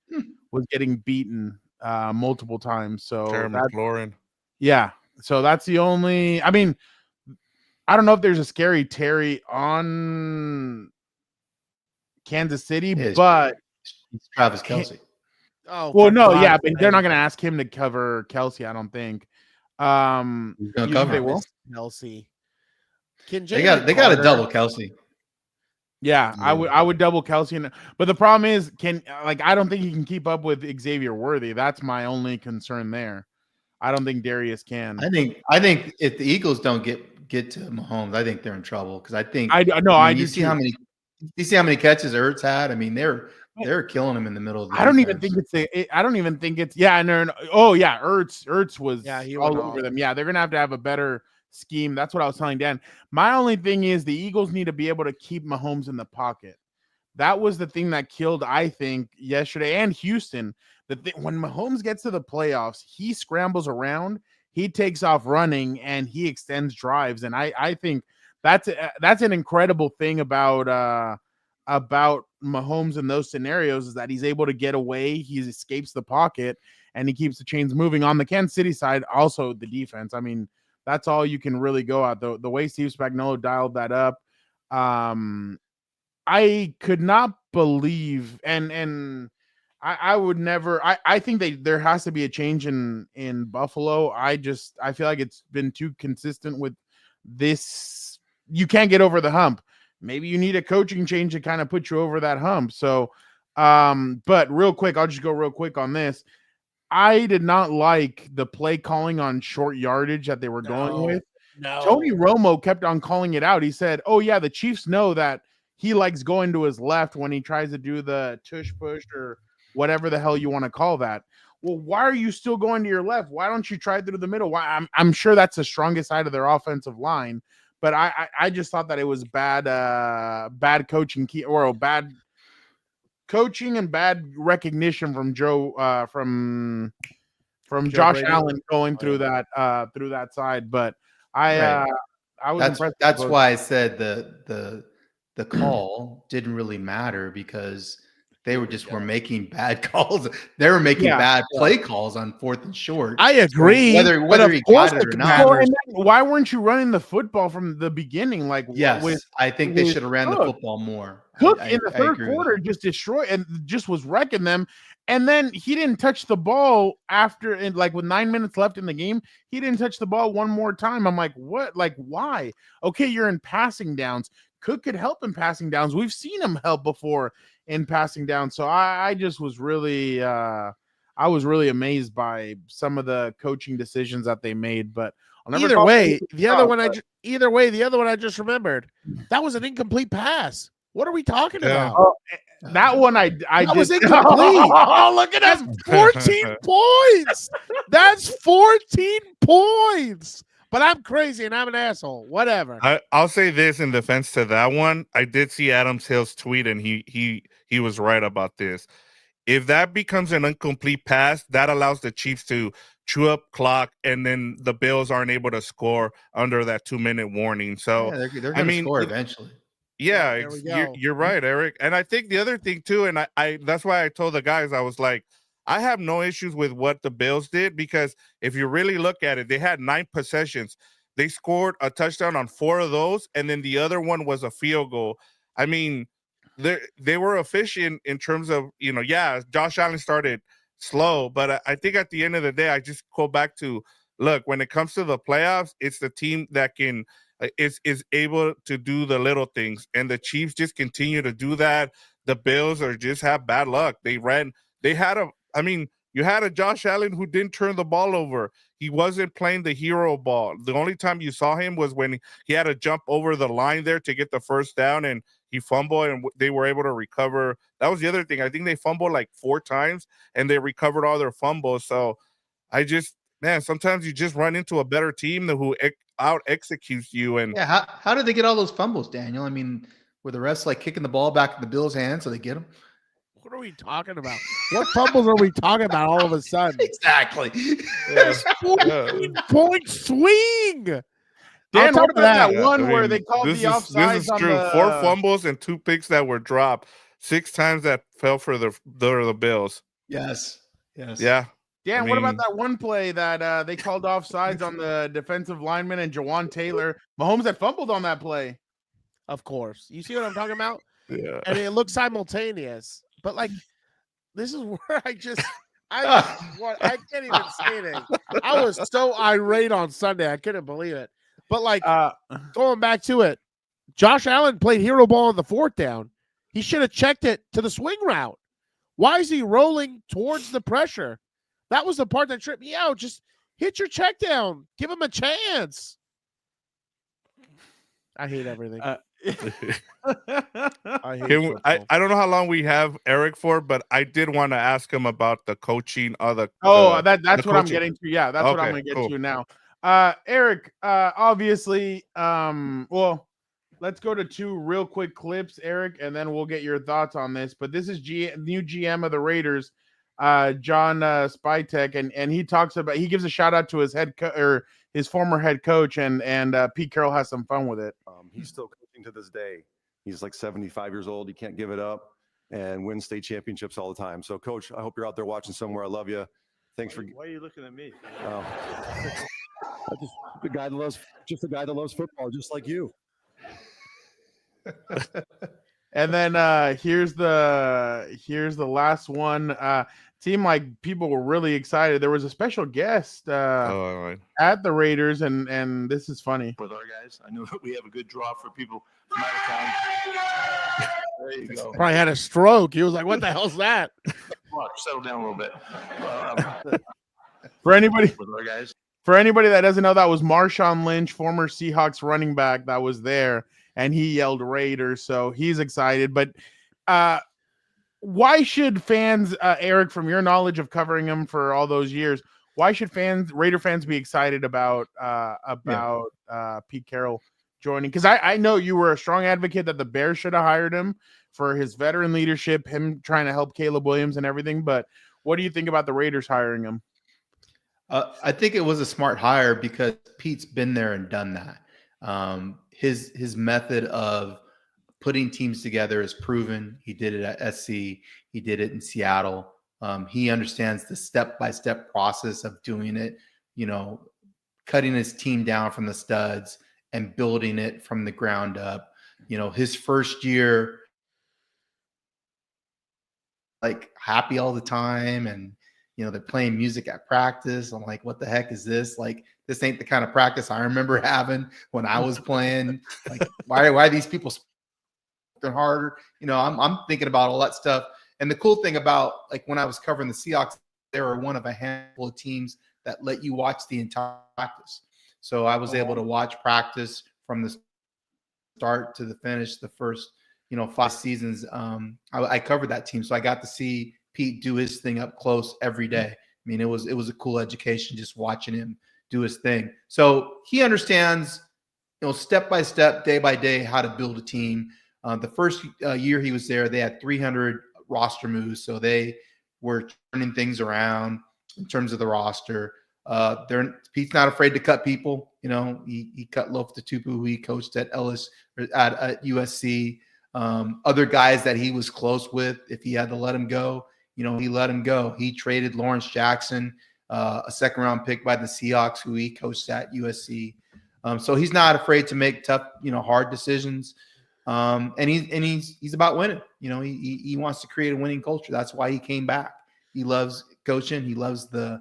beaten multiple times. So Terry McLaurin. Yeah. So that's the only. I mean, I don't know if there's a scary Terry on Kansas City, but it's Travis Kelce. Oh, well, no, yeah, but they're not going to ask him to cover Kelce. I don't think. He's going to cover they will. Kelce. They got to double Kelce. Yeah, I would double Kelce, but the problem is, I don't think he can keep up with Xavier Worthy. That's my only concern there. I don't think Darius can. I think if the Eagles don't get to Mahomes, I think they're in trouble because I think I do see how many catches Ertz had. I mean, they're killing him in the middle of the I don't even think it's Ertz was all over them. Yeah, they're gonna have a better scheme. That's what I was telling Dan. My only thing is the Eagles need to be able to keep Mahomes in the pocket. That was the thing that killed, I think, yesterday and Houston. When Mahomes gets to the playoffs, he scrambles around, he takes off running, and he extends drives. And I think that's an incredible thing about Mahomes in those scenarios, is that he's able to get away, he escapes the pocket, and he keeps the chains moving. On the Kansas City side, also the defense. I mean, that's all you can really go at. The way Steve Spagnuolo dialed that up, I could not believe, and I would never. I think there has to be a change in Buffalo. I feel like it's been too consistent with this. You can't get over the hump. Maybe you need a coaching change to kind of put you over that hump. So, but real quick, I'll just go real quick on this. I did not like the play calling on short yardage that they were going with. No. Tony Romo kept on calling it out. He said, oh yeah, the Chiefs know that he likes going to his left when he tries to do the tush push or whatever the hell you want to call that. Well, why are you still going to your left? Why don't you try through the middle? Why? I'm sure that's the strongest side of their offensive line, but I just thought that it was bad coaching bad coaching and bad recognition from from Josh Brady. Allen going through that side. But I was impressed. That's why I said the call didn't really matter, because they were making bad calls. They were making bad play calls on 4th and short. I agree. So whether he got it or not. Well, why weren't you running the football from the beginning? I think they should have ran the football more. Cook in the third quarter just destroyed and just was wrecking them. And then he didn't touch the ball with 9 minutes left in the game. He didn't touch the ball one more time. I'm like, what? Why? Okay, you're in passing downs. Cook could help in passing downs. We've seen him help before in passing down. So I just was really really amazed by some of the coaching decisions that they made. But either way, the other one I just remembered, that was an incomplete pass. What are we talking about? Oh, that one I was incomplete. Oh, look at that. 14 points. That's 14 points. But I'm crazy and I'm an asshole. Whatever. I'll say this in defense to that one. I did see Adam Hill's tweet, and he was right about this. If that becomes an incomplete pass, that allows the Chiefs to chew up clock, and then the Bills aren't able to score under that 2-minute warning. So they're going to score eventually. Yeah, There we you're, go. you're right, Eric. And I think the other thing too, and I that's why I told the guys, I was like, I have no issues with what the Bills did, because if you really look at it, they had 9 possessions. They scored a touchdown on 4 of those, and then the other one was a field goal. I mean, they were efficient in terms of, yeah, Josh Allen started slow, but I think at the end of the day, I just go back to, look, when it comes to the playoffs, it's the team that can is able to do the little things, and the Chiefs just continue to do that. The Bills are just have bad luck. You had a Josh Allen who didn't turn the ball over. He wasn't playing the hero ball. The only time you saw him was when he had to jump over the line there to get the first down, and he fumbled, and they were able to recover. That was the other thing. I think they fumbled like 4 times, and they recovered all their fumbles. So man, sometimes you just run into a better team who out executes you. And Yeah, how did they get all those fumbles, Daniel? I mean, were the refs like kicking the ball back in the Bills' hands so they get them? What are we talking about? What fumbles are we talking about all of a sudden? Exactly. There's 14-point swing. Dan, what about that one I where mean, they called the offsides? This is on true. the 4 fumbles and 2 picks that were dropped. 6 times that fell for the Bills. Yes. Yeah. Dan, what about that one play that they called offsides on the defensive lineman and Jawan Taylor? Mahomes had fumbled on that play. Of course. You see what I'm talking about? Yeah. And it looks simultaneous. But like, this is where I can't even say anything. I was so irate on Sunday. I couldn't believe it. But like, going back to it, Josh Allen played hero ball on the 4th down. He should have checked it to the swing route. Why is he rolling towards the pressure? That was the part that tripped me out. Just hit your check down. Give him a chance. I hate everything. I don't know how long we have Eric for, but I did want to ask him about the coaching of that's the what I'm getting to. Yeah, that's what I'm going to get to now. Eric, obviously, well, let's go to 2 real quick clips, Eric, and then we'll get your thoughts on this. But this is new GM of the Raiders, John Spytek, and he talks about, he gives a shout out to his his former head coach, and Pete Carroll has some fun with it. He's still coaching to this day. He's like 75 years old. He can't give it up and win state championships all the time. So, Coach, I hope you're out there watching somewhere. I love you. Thanks for. Why are you looking at me? Just a guy that loves football, just like you. And then here's the last one. Seemed like people were really excited. There was a special guest at the Raiders, and this is funny. With our guys, I know that we have a good draw for people from out of town. There you go. Probably had a stroke. He was like, "What the hell's that?" Watch, settle down a little bit. For anybody with our guys. For anybody that doesn't know, that was Marshawn Lynch, former Seahawks running back, that was there, and he yelled Raiders, so he's excited. But why should fans, Eric, from your knowledge of covering him for all those years, why should Raider fans be excited about Pete Carroll joining? Because I know you were a strong advocate that the Bears should have hired him for his veteran leadership, him trying to help Caleb Williams and everything. But what do you think about the Raiders hiring him? I think it was a smart hire because Pete's been there and done that. His method of putting teams together is proven. He did it at SC. He did it in Seattle. He understands the step-by-step process of doing it, cutting his team down from the studs and building it from the ground up. His first year, like happy all the time, and they're playing music at practice. I'm like, what the heck is this? Like, this ain't the kind of practice I remember having when I was playing. Like, why are these people working harder? I'm thinking about all that stuff. And the cool thing about, like, when I was covering the Seahawks, they were one of a handful of teams that let you watch the entire practice. So I was able to watch practice from the start to the finish, the first, 5 seasons. I covered that team. So I got to see Pete do his thing up close every day. I mean, it was a cool education just watching him do his thing. So he understands, step by step, day by day, how to build a team. The first year he was there, they had 300 roster moves. So they were turning things around in terms of the roster. Pete's not afraid to cut people. You know, he cut Loaf Tupu, who he coached at Ellis or at USC. Other guys that he was close with, if he had to let him go, you know, he let him go. He traded Lawrence Jackson, a second-round pick by the Seahawks, who he coached at USC. So he's not afraid to make tough, you know, hard decisions. And he's about winning. You know, he wants to create a winning culture. That's why he came back. He loves coaching. He loves the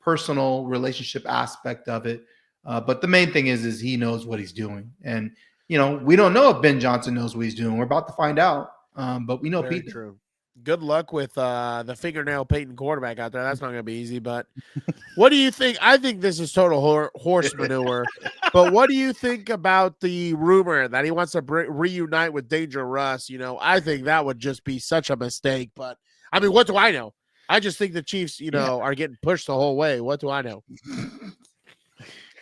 personal relationship aspect of it. But the main thing is he knows what he's doing. And, you know, we don't know if Ben Johnson knows what he's doing. We're about to find out. But we know Very Pete. true. Good luck with the fingernail Peyton quarterback out there. That's not going to be easy. But what do you think? I think this is total horse manure. But what do you think about the rumor that he wants to reunite with Danger Russ? You know, I think that would just be such a mistake. But I mean, what do I know? I just think the Chiefs, you know, are getting pushed the whole way. What do I know?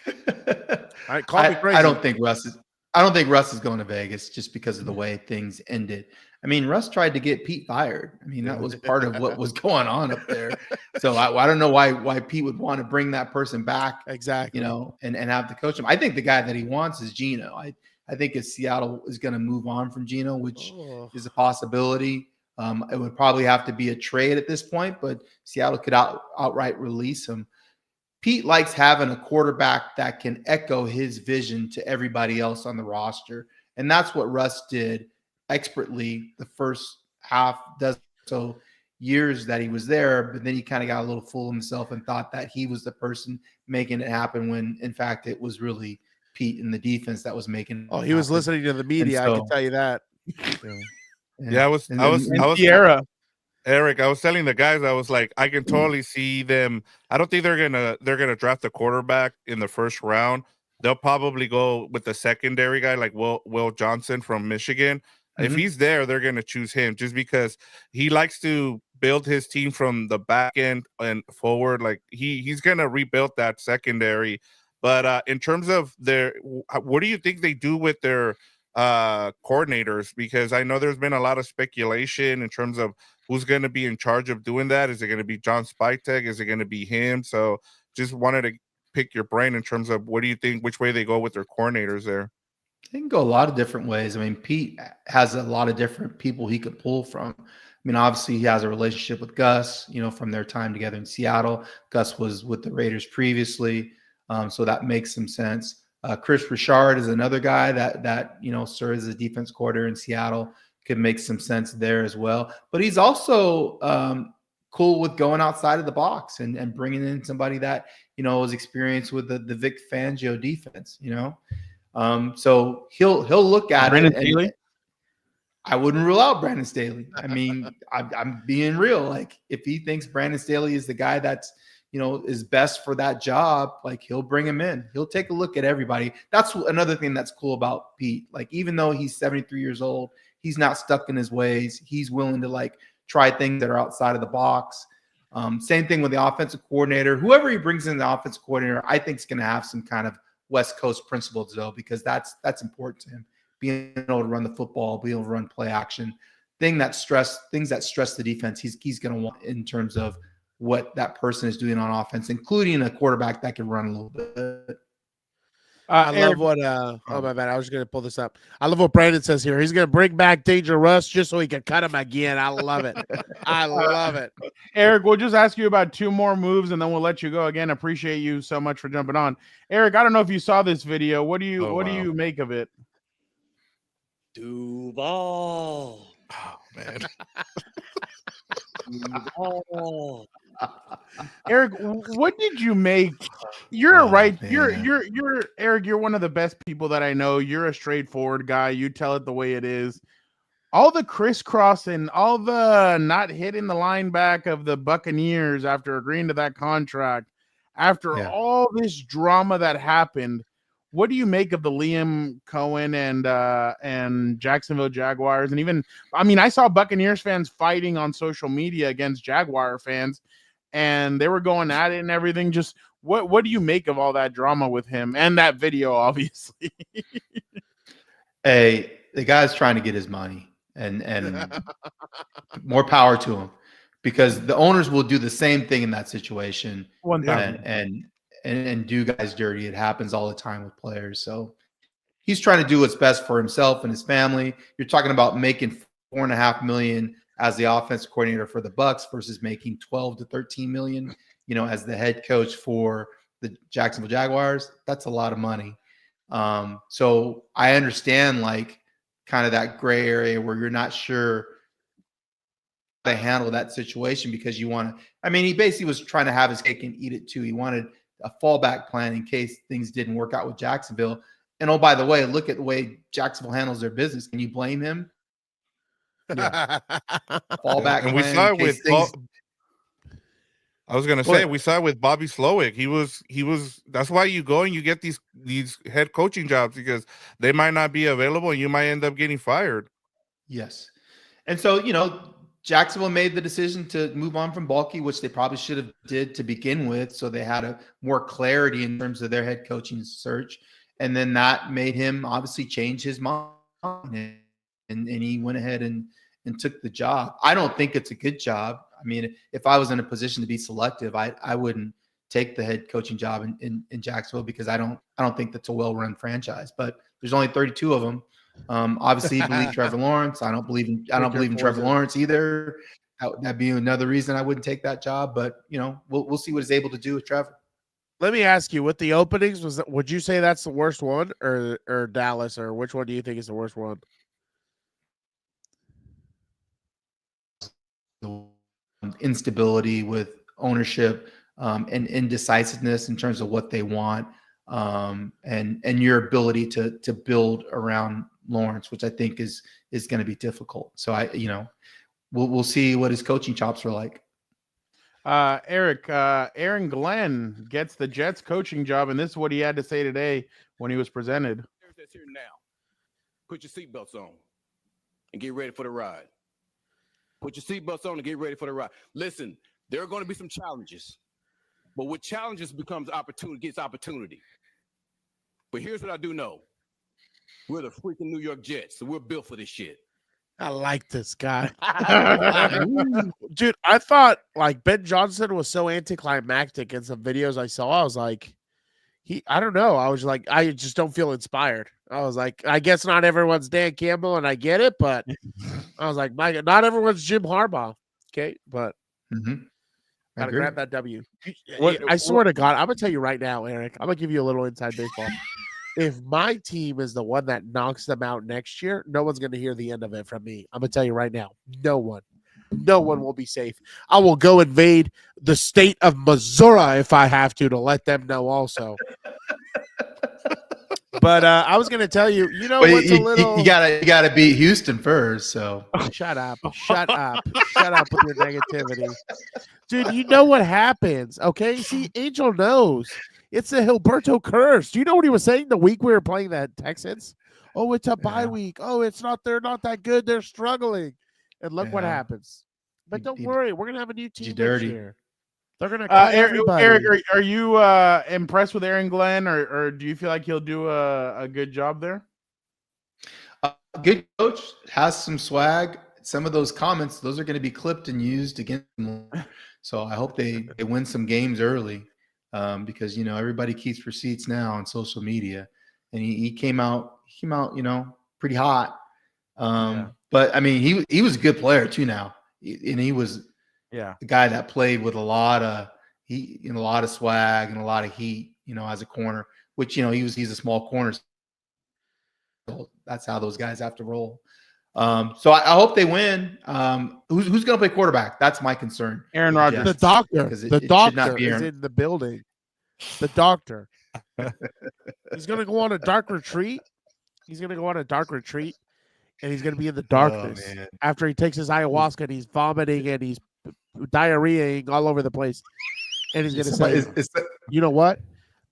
All right, call me crazy. I don't think Russ is going to Vegas just because of the way things ended. I mean, Russ tried to get Pete fired. I mean, that was part of what was going on up there. So I don't know why Pete would want to bring that person back. Exactly. You know, and have to coach him. I think the guy that he wants is Geno. I think if Seattle is going to move on from Geno, which is a possibility. It would probably have to be a trade at this point, but Seattle could outright release him. Pete likes having a quarterback that can echo his vision to everybody else on the roster. And that's what Russ did expertly the first dozen so years that he was there. But then he kind of got a little full of himself and thought that he was the person making it happen when, in fact, it was really Pete and the defense that was making it happen. He was listening to the media. I can tell you that. Yeah, I was Eric, I was telling the guys, I was like, I can totally see them. I don't think they're gonna draft a quarterback in the first round. They'll probably go with the secondary guy like Will Johnson from Michigan. If he's there, they're gonna choose him just because he likes to build his team from the back end and forward. Like he's gonna rebuild that secondary. But in terms of what do you think they do with their coordinators? Because I know there's been a lot of speculation in terms of who's going to be in charge of doing that. Is it going to be John Spytek? Is it going to be him? So just wanted to pick your brain in terms of what do you think, which way they go with their coordinators there? They can go a lot of different ways. I mean, Pete has a lot of different people he could pull from. I mean, obviously he has a relationship with Gus, you know, from their time together in Seattle. Gus was with the Raiders previously. So that makes some sense. Chris Richard is another guy that you know serves as a defense coordinator in Seattle. Could make some sense there as well. But he's also cool with going outside of the box and bringing in somebody that you know was experienced with the Vic Fangio defense. You know, so he'll look at Brandon it. Staley? I wouldn't rule out Brandon Staley. I mean, I'm being real. Like if he thinks Brandon Staley is the guy that's you know, is best for that job, like he'll bring him in. He'll take a look at everybody. That's another thing that's cool about Pete. Like, even though he's 73 years old, he's not stuck in his ways. He's willing to like try things that are outside of the box. Same thing with the offensive coordinator. Whoever he brings in the offensive coordinator, I think is going to have some kind of West Coast principles though, because that's important to him. Being able to run the football, being able to run play action, things that stress the defense. He's going to want in terms of what that person is doing on offense, including a quarterback that can run a little bit. I love what oh my bad, I was going to pull this up. I love what Brandon says here. He's going to bring back Danger Russ just so he can cut him again. I love it. I love it. Eric, we'll just ask you about two more moves and then we'll let you go. Again, appreciate you so much for jumping on. Eric, I don't know if you saw this video. What do you make of it? Duval. Oh man. Duval. Eric, what did you make? You're you're Eric, you're one of the best people that I know. You're a straightforward guy. You tell it the way it is. All the crisscrossing, all the not hitting the line back of the Buccaneers after agreeing to that contract, after all this drama that happened, what do you make of the Liam Cohen and Jacksonville Jaguars? And even, I mean, I saw Buccaneers fans fighting on social media against Jaguar fans, and they were going at it and everything. Just what do you make of all that drama with him and that video, obviously? Hey, the guy's trying to get his money, and more power to him, because the owners will do the same thing in that situation. 1,000. and do guys dirty. It happens all the time with players. So he's trying to do what's best for himself and his family. You're talking about making $4.5 million as the offensive coordinator for the Bucs versus making 12 to 13 million, as the head coach for the Jacksonville Jaguars. That's a lot of money. So I understand kind of that gray area where you're not sure how to handle that situation because you want to. He basically was trying to have his cake and eat it too. He wanted a fallback plan in case things didn't work out with Jacksonville. And oh, by the way, look at the way Jacksonville handles their business. Can you blame him? Yeah. Fallback and we plan saw in it with. case things. I was gonna say we saw it with Bobby Slowick. He was. That's why you go and you get these head coaching jobs because they might not be available and you might end up getting fired. Yes, and so Jacksonville made the decision to move on from Balky, which they probably should have did to begin with, so they had more clarity in terms of their head coaching search, and then that made him obviously change his mind, and he went ahead and took the job. I don't think it's a good job. If I was in a position to be selective, I wouldn't take the head coaching job in Jacksonville because I don't think that's a well-run franchise. But there's only 32 of them. Obviously, you believe Trevor Lawrence. I don't believe in Trevor Lawrence either. That'd be another reason I wouldn't take that job. But we'll see what he's able to do with Trevor. Let me ask you, with the openings, would you say that's the worst one, or Dallas, or which one do you think is the worst one? Instability with ownership and indecisiveness in terms of what they want, and your ability to build around Lawrence, which I think is going to be difficult. So we'll see what his coaching chops are like. Eric, Aaron Glenn gets the Jets coaching job, and this is what he had to say today when he was presented. That's here now. Put your seatbelts on and get ready for the ride. Put your seatbelts on and get ready for the ride. Listen, there are going to be some challenges, but with challenges becomes opportunity, gets opportunity. But here's what I do know. We're the freaking New York Jets, so we're built for this shit. I like this guy. Dude, I thought Ben Johnson was so anticlimactic in some videos I saw. I was like, I don't know. I was like, I just don't feel inspired. I was like, I guess not everyone's Dan Campbell, and I get it, but I was like, my God, not everyone's Jim Harbaugh. Okay, but gotta grab that W. I swear to God, I'm gonna tell you right now, Eric. I'm gonna give you a little inside baseball. If my team is the one that knocks them out next year, no one's gonna hear the end of it from me. I'm gonna tell you right now, no one will be safe. I will go invade the state of Missouri if I have to let them know also. But I was gonna tell you, what's a little. You gotta beat Houston first. So shut up with your negativity, dude. You know what happens, okay? See, Angel knows it's the HEELberto curse. Do you know what he was saying the week we were playing that Texans? Oh, it's a bye week. Oh, they're not that good. They're struggling, and look what happens. But don't worry, we're gonna have a new team next year. They're gonna Eric, are you impressed with Aaron Glenn, or do you feel like he'll do a good job there? Good coach, has some swag. Some of those comments, those are going to be clipped and used against him. So I hope they win some games early, because everybody keeps receipts now on social media, and he came out pretty hot. But he was a good player too now, and he was. Yeah, the guy that played with a lot of swag and a lot of heat, as a corner, which he's a small corner. So that's how those guys have to roll. So I hope they win. Who's going to play quarterback? That's my concern. Aaron Rodgers, the doctor. The doctor is in the building. The doctor. He's going to go on a dark retreat. And he's going to be in the darkness after he takes his ayahuasca and he's vomiting and he's diarrheaing all over the place, and he's gonna say, "You know what?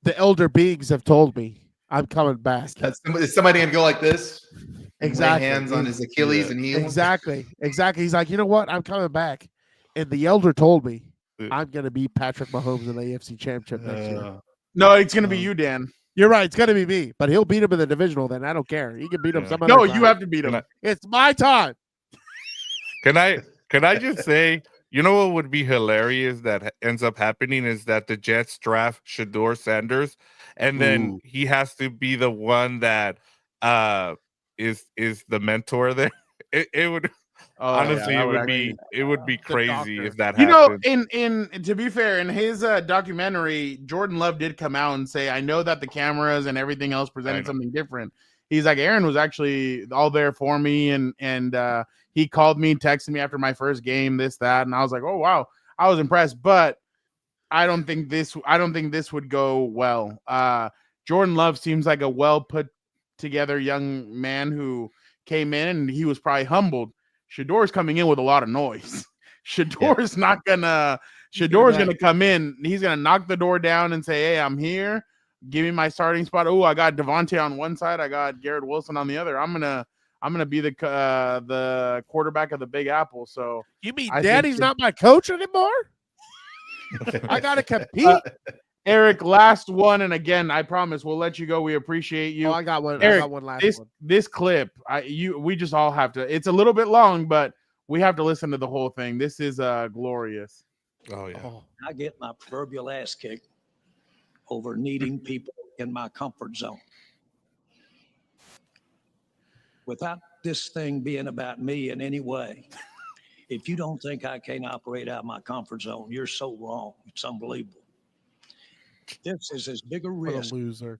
The elder beings have told me I'm coming back." Is somebody gonna go like this? Exactly. Lay hands on his Achilles and heal. Exactly. He's like, you know what? I'm coming back, and the elder told me I'm gonna beat Patrick Mahomes in the AFC Championship next year. No, it's gonna be you, Dan. You're right. It's gonna be me, but he'll beat him in the divisional. Then I don't care. He can beat him some other time. You have to beat him. It's my time. Can I just say? You know what would be hilarious that ends up happening is that the Jets draft Shador Sanders, and then he has to be the one that is the mentor there. It would honestly it would be crazy if that happened. In to be fair, in his documentary, Jordan Love did come out and say, "I know that the cameras and everything else presented something different." He's like, Aaron was actually all there for me, and he called me, texted me after my first game, this, that, and I was like, oh wow, I was impressed. But I don't think this would go well. Jordan Love seems like a well put together young man who came in and he was probably humbled. Shador's coming in with a lot of noise. Shador's not gonna. Shador's gonna come in. He's gonna knock the door down and say, "Hey, I'm here. Give me my starting spot." Oh, I got Devontae on one side. I got Garrett Wilson on the other. I'm gonna be the quarterback of the Big Apple. So you mean Daddy's not my coach anymore? I gotta compete. Eric, last one, and again, I promise we'll let you go. We appreciate you. Oh, I got one. Eric, I got one last one. This clip, we just all have to. It's a little bit long, but we have to listen to the whole thing. This is glorious. Oh yeah. I get my proverbial ass kicked over needing people in my comfort zone. Without this thing being about me in any way, if you don't think I can't operate out of my comfort zone, you're so wrong. It's unbelievable. This is as big a risk. What a loser.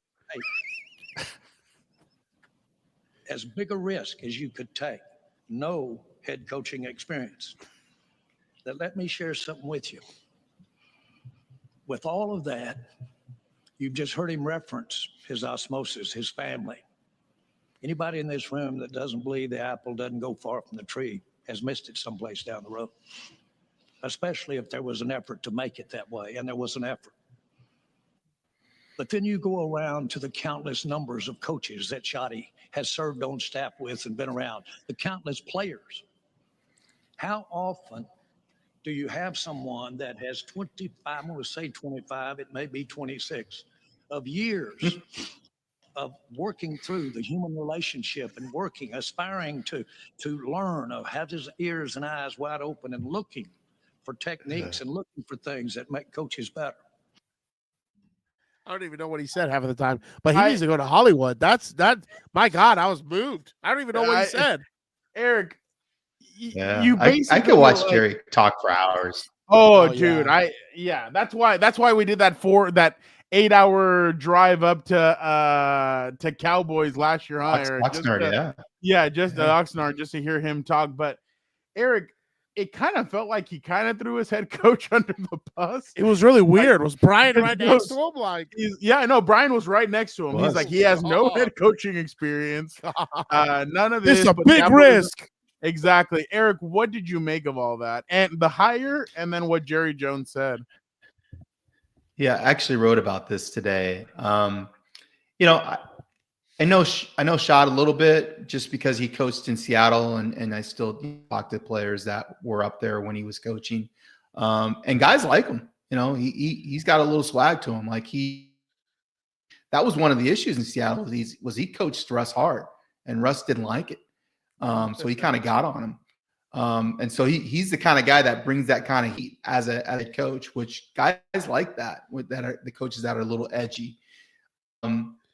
As big a risk as you could take. No head coaching experience. That let me share something with you. With all of that, you've just heard him reference his osmosis, his family. Anybody in this room that doesn't believe the apple doesn't go far from the tree has missed it someplace down the road, especially if there was an effort to make it that way, and there was an effort. But then you go around to the countless numbers of coaches that Shotty has served on staff with and been around, the countless players. How often do you have someone that has 25, I'm going to say 25, it may be 26, of years of working through the human relationship and working, aspiring to learn, of have his ears and eyes wide open and looking for techniques and looking for things that make coaches better. I don't even know what he said half of the time, but he needs to go to Hollywood. My God, I was moved. I don't even know what he said. Eric, you basically I could watch Jerry talk for hours. Oh dude, that's why we did that 8-hour drive up to Cowboys last year, huh, Eric? Oxnard, Oxnard, just to hear him talk. But Eric, it kind of felt like he kind of threw his head coach under the bus. It was really weird. Was Brian right next to him? I know Brian was right next to him. He's like, he has no head coaching experience. None of this. This is a big risk. Exactly. Eric, what did you make of all that? And the hire, and then what Jerry Jones said? Yeah, I actually wrote about this today. I know Shot a little bit just because he coached in Seattle, and I still talk to players that were up there when he was coaching. And guys like him. He's got a little swag to him. That was one of the issues in Seattle was he coached Russ hard, and Russ didn't like it. So he kind of got on him. And so he's the kind of guy that brings that kind of heat as a coach, which guys like that, the coaches that are a little edgy.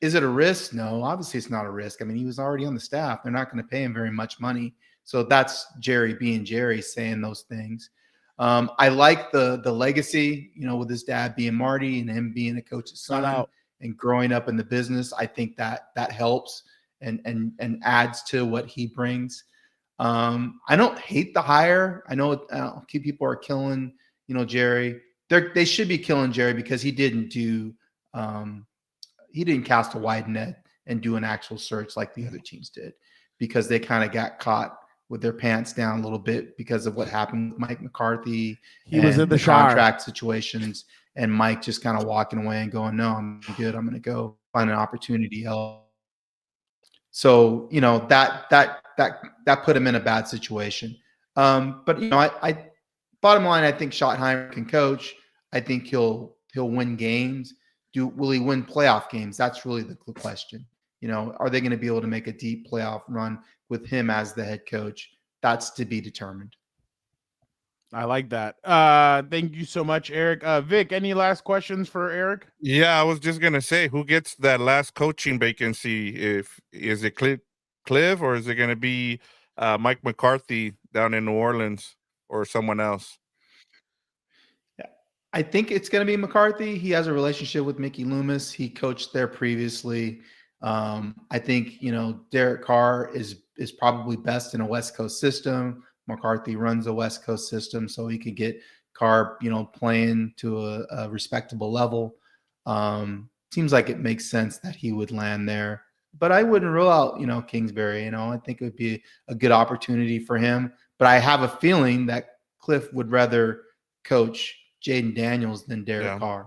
Is it a risk? No, obviously it's not a risk. I mean, he was already on the staff. They're not going to pay him very much money. So that's Jerry being Jerry saying those things. I like the legacy, with his dad being Marty and him being a coach's son and growing up in the business. I think that helps and adds to what he brings. I don't hate the hire. I know people are killing, Jerry. They should be killing Jerry because he didn't cast a wide net and do an actual search like the other teams did, because they kind of got caught with their pants down a little bit because of what happened with Mike McCarthy. He was in the contract situations, and Mike just kind of walking away and going, "No, I'm good. I'm going to go find an opportunity else." So that put him in a bad situation. But I bottom line, I think Schottenheimer can coach. I think he'll win games. Will he win playoff games? That's really the question. Are they going to be able to make a deep playoff run with him as the head coach? That's to be determined. I like that. Thank you so much, Eric. Vic, any last questions for Eric? Yeah, I was just gonna say, who gets that last coaching vacancy? If is it Cliff or is it gonna be Mike McCarthy down in New Orleans or someone else? I think it's going to be McCarthy. He has a relationship with Mickey Loomis. He coached there previously. I think Derek Carr is probably best in a West Coast system. McCarthy runs a West Coast system, so he could get Carr playing to a respectable level. Seems like it makes sense that he would land there, but I wouldn't rule out Kingsbury. I think it would be a good opportunity for him. But I have a feeling that Cliff would rather coach Jaden Daniels than Derek Carr.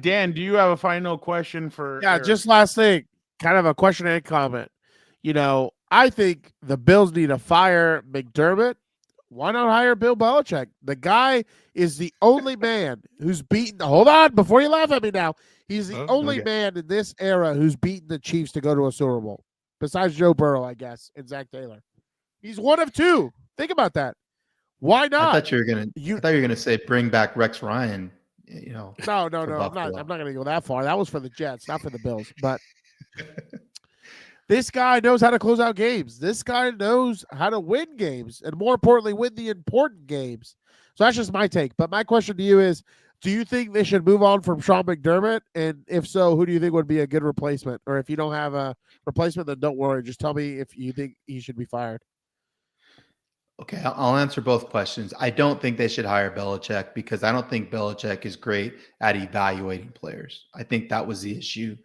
Dan, do you have a final question for Yeah, Eric? just last thing, kind of a question and comment. I think the Bills need to fire McDermott. Why not hire Bill Belichick? The guy is the only man who's beaten. Hold on, before you laugh at me now. He's the only man in this era who's beaten the Chiefs to go to a Super Bowl, besides Joe Burrow, I guess, and Zach Taylor. He's one of two. Think about that. Why not? I thought you were gonna say bring back Rex Ryan. No. I'm not gonna go that far. That was for the Jets, not for the Bills. But this guy knows how to close out games. This guy knows how to win games, and more importantly, win the important games. So that's just my take. But my question to you is, do you think they should move on from Sean McDermott? And if so, who do you think would be a good replacement? Or if you don't have a replacement, then don't worry. Just tell me if you think he should be fired. Okay, I'll answer both questions. I don't think they should hire Belichick because I don't think Belichick is great at evaluating players. I think that was the issue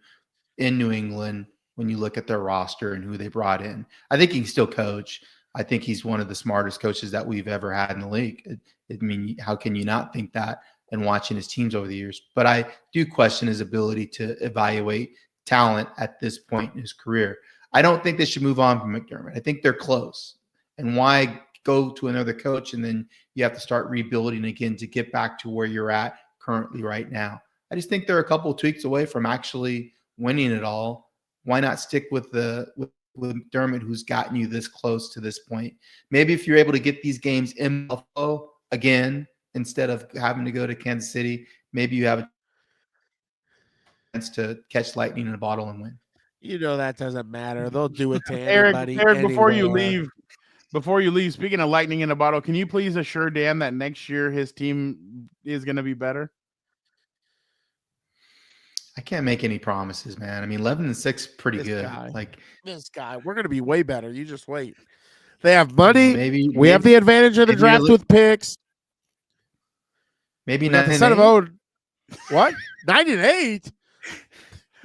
in New England when you look at their roster and who they brought in. I think he can still coach. I think he's one of the smartest coaches that we've ever had in the league. I mean, how can you not think that and watching his teams over the years? But I do question his ability to evaluate talent at this point in his career. I don't think they should move on from McDermott. I think they're close. And why go to another coach and then you have to start rebuilding again to get back to where you're at currently right now? I just think they're a couple of tweaks away from actually winning it all. Why not stick with McDermott, who's gotten you this close to this point? Maybe if you're able to get these games in Buffalo again instead of having to go to Kansas City, maybe you have a chance to catch lightning in a bottle and win. That doesn't matter. They'll do it to Eric, anybody. before you leave, speaking of lightning in a bottle, can you please assure Dan that next year his team is going to be better? I can't make any promises, man. I mean, 11-6, pretty good. This guy, we're going to be way better. You just wait. They have money. Maybe we have the advantage of the draft with picks. Maybe 9-8. What? 9-8?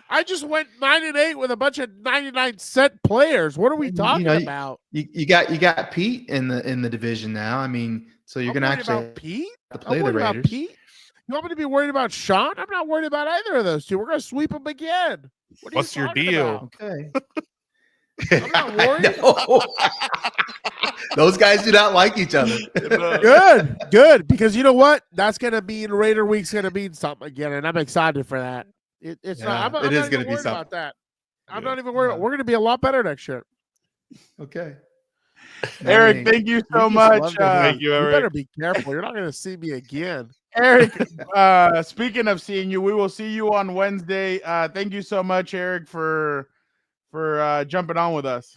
I just went 9-8 with a bunch of 99-cent players. What are we talking about? You got Pete in the division now. I mean, so you're going to actually Pete to play the Raiders. Pete? You want me to be worried about Sean? I'm not worried about either of those two. We're going to sweep them again. What's your deal? Okay. I'm not worried. Those guys do not like each other. Good. Because you know what? That's going to mean Raider Week's going to mean something again, and I'm excited for that. It's not. I'm not even worried about that. I'm not even worried. We're going to be a lot better next year. Okay. Eric, thank you so much. Thank you, Eric. You better be careful. You're not going to see me again. Eric, speaking of seeing you, we will see you on Wednesday. Thank you so much, Eric, for jumping on with us.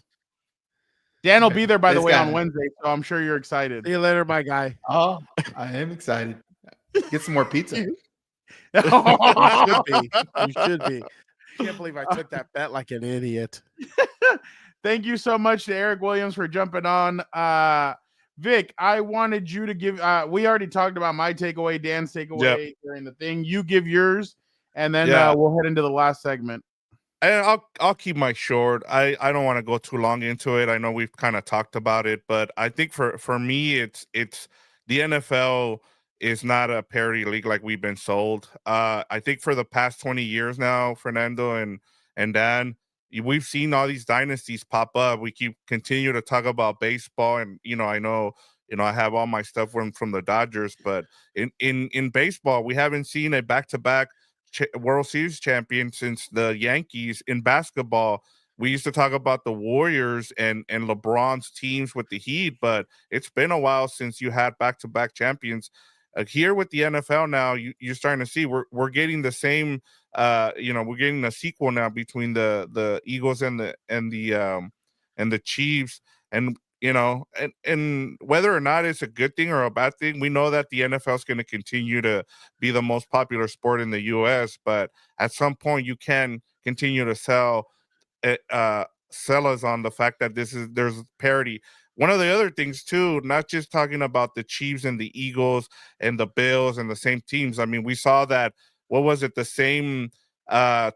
Dan will be there, by the way, on Wednesday, so I'm sure you're excited. See you later, my guy. Oh, I am excited. Get some more pizza. You should be. I can't believe I took that bet like an idiot. Thank you so much to Eric Williams for jumping on. Vic, I wanted you to give we already talked about my takeaway, Dan's takeaway during the thing. You give yours, and then we'll head into the last segment. And I'll keep my short. I don't want to go too long into it. I know we've kind of talked about it, but I think for me it's the NFL is not a parity league like we've been sold. I think for the past 20 years now, Fernando and Dan, we've seen all these dynasties pop up. We continue to talk about baseball, and I know I have all my stuff from the Dodgers, but in baseball, we haven't seen a back-to-back World Series champion since the Yankees. In basketball, we used to talk about the Warriors and LeBron's teams with the Heat, but it's been a while since you had back-to-back champions. Here with the NFL now, you're starting to see we're getting the same. We're getting a sequel now between the Eagles and the Chiefs, and and whether or not it's a good thing or a bad thing, we know that the NFL is going to continue to be the most popular sport in the U.S. But at some point, you can continue to sell us on the fact that there's parity. One of the other things too, not just talking about the Chiefs and the Eagles and the Bills and the same teams. I mean, we saw that, what was it, the same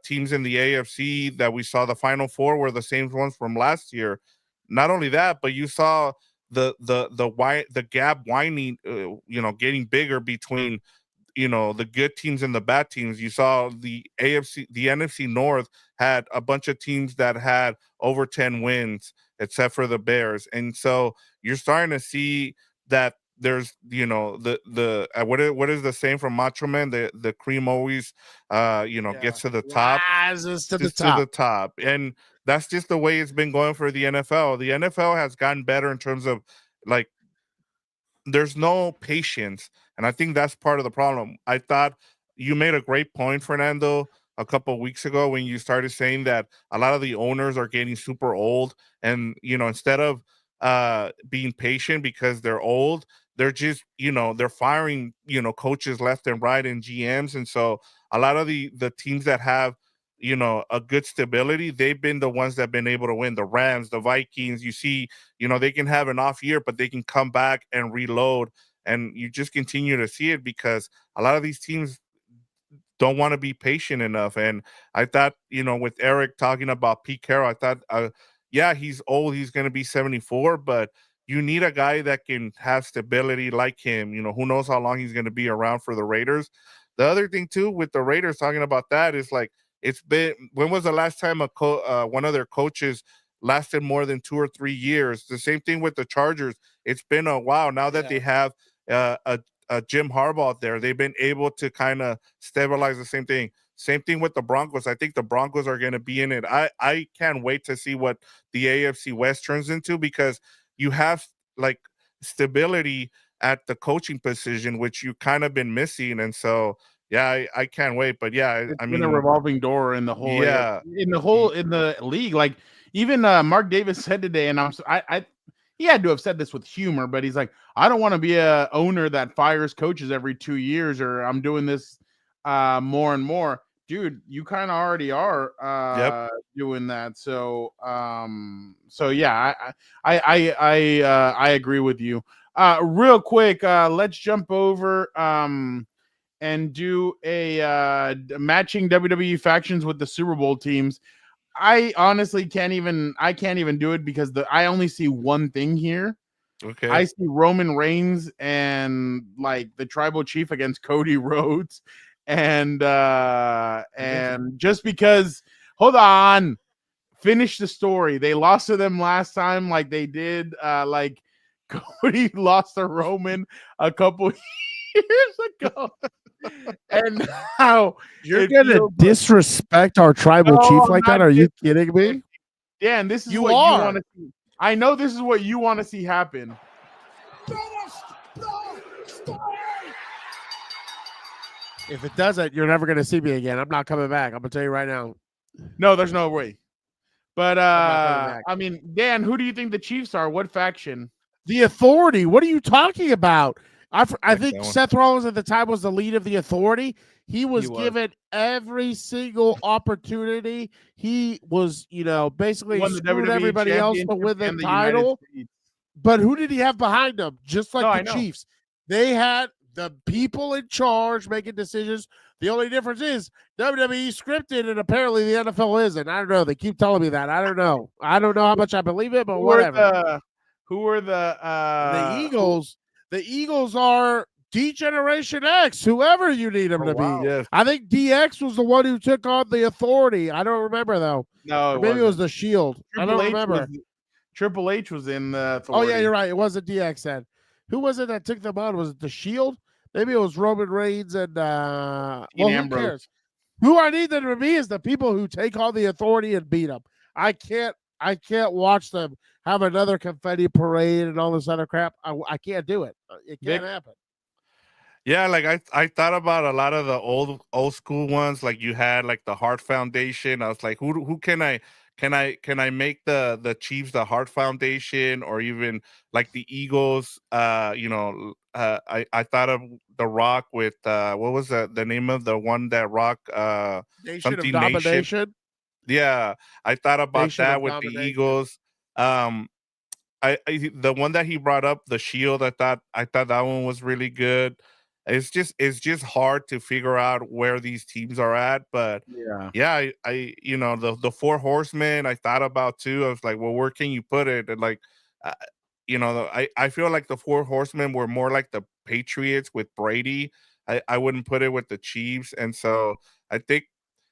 teams in the AFC that we saw the Final Four were the same ones from last year. Not only that, but you saw the gap winding, getting bigger between the good teams and the bad teams. You saw the NFC North had a bunch of teams that had over 10 wins, except for the Bears. And so you're starting to see that there's, what is the saying from Macho Man? The cream always, gets to the top. Rises to the top. And that's just the way it's been going for the NFL. The NFL has gotten better in terms of, like, there's no patience. And I think that's part of the problem. I thought you made a great point, Fernando, a couple of weeks ago when you started saying that a lot of the owners are getting super old. And, instead of being patient because they're old, they're just, they're firing, coaches left and right and GMs. And so a lot of the teams that have, a good stability, they've been the ones that have been able to win. The Rams, the Vikings, you see, they can have an off year, but they can come back and reload. And you just continue to see it because a lot of these teams don't want to be patient enough. And I thought, with Eric talking about Pete Carroll, I thought, yeah, he's old. He's going to be 74, but you need a guy that can have stability like him. Who knows how long he's going to be around for the Raiders. The other thing, too, with the Raiders, talking about that, is like, when was the last time one of their coaches lasted more than 2 or 3 years? The same thing with the Chargers. It's been a while now that they have a Jim Harbaugh out there. They've been able to kind of stabilize the same thing. Same thing with the Broncos. I think the Broncos are going to be in it. I can't wait to see what the AFC West turns into, because you have like stability at the coaching position, which you kind of been missing. And so, yeah, I can't wait. But yeah, it's been a revolving door in the whole, in the league. Like, even Mark Davis said today, and he had to have said this with humor, but he's like, I don't want to be a owner that fires coaches every 2 years, or I'm doing this more and more. Dude, you kind of already are doing that. So yeah, I agree with you. Real quick, let's jump over and do a matching WWE factions with the Super Bowl teams. I honestly can't even do it because I only see one thing here. Okay. I see Roman Reigns and like the tribal chief against Cody Rhodes. And just because, hold on, finish the story. They lost to them last time, like they did. Like Cody lost to Roman a couple years ago. And now you're gonna disrespect our tribal chief like that? Are you kidding me? Dan, this is what you want to see. I know this is what you want to see happen. If it doesn't, you're never gonna see me again. I'm not coming back. I'm gonna tell you right now. No, there's no way. But I mean, Dan, who do you think the Chiefs are? What faction? The Authority. What are you talking about? I think Seth Rollins at the time was the lead of the Authority. He was given every single opportunity. He was, basically screwed everybody else to win the title. But who did he have behind him? Just like the Chiefs. They had the people in charge making decisions. The only difference is WWE scripted, and apparently the NFL isn't. I don't know. They keep telling me that. I don't know. I don't know how much I believe it, but whatever. Who were the Eagles? The Eagles are D-Generation X, whoever you need them to be. Yes. I think DX was the one who took on the Authority. I don't remember, though. No, or maybe it was the Shield. I don't remember. Triple H was in the Authority. Oh, yeah, you're right. It wasn't DX then. Who was it that took them on? Was it the Shield? Maybe it was Roman Reigns and who cares? Who I need them to be is the people who take on the Authority and beat them. I can't watch them have another confetti parade and all this other crap. I can't do it. It can't happen. Yeah, like I thought about a lot of the old school ones. Like you had like the Heart Foundation. I was like, who can I make the Chiefs the Heart Foundation, or even like the Eagles? I thought of the Rock with what was the name of the one that Rock Nation of something Nation. Domination. Yeah, I thought about Nation that of with the Domination. Eagles. The one that he brought up, the Shield, I thought that one was really good. It's just hard to figure out where these teams are at, but yeah, I the Four Horsemen I thought about too. I was like, well, where can you put it? And like, uh, I feel like the Four Horsemen were more like the Patriots with Brady. I wouldn't put it with the Chiefs, and so I think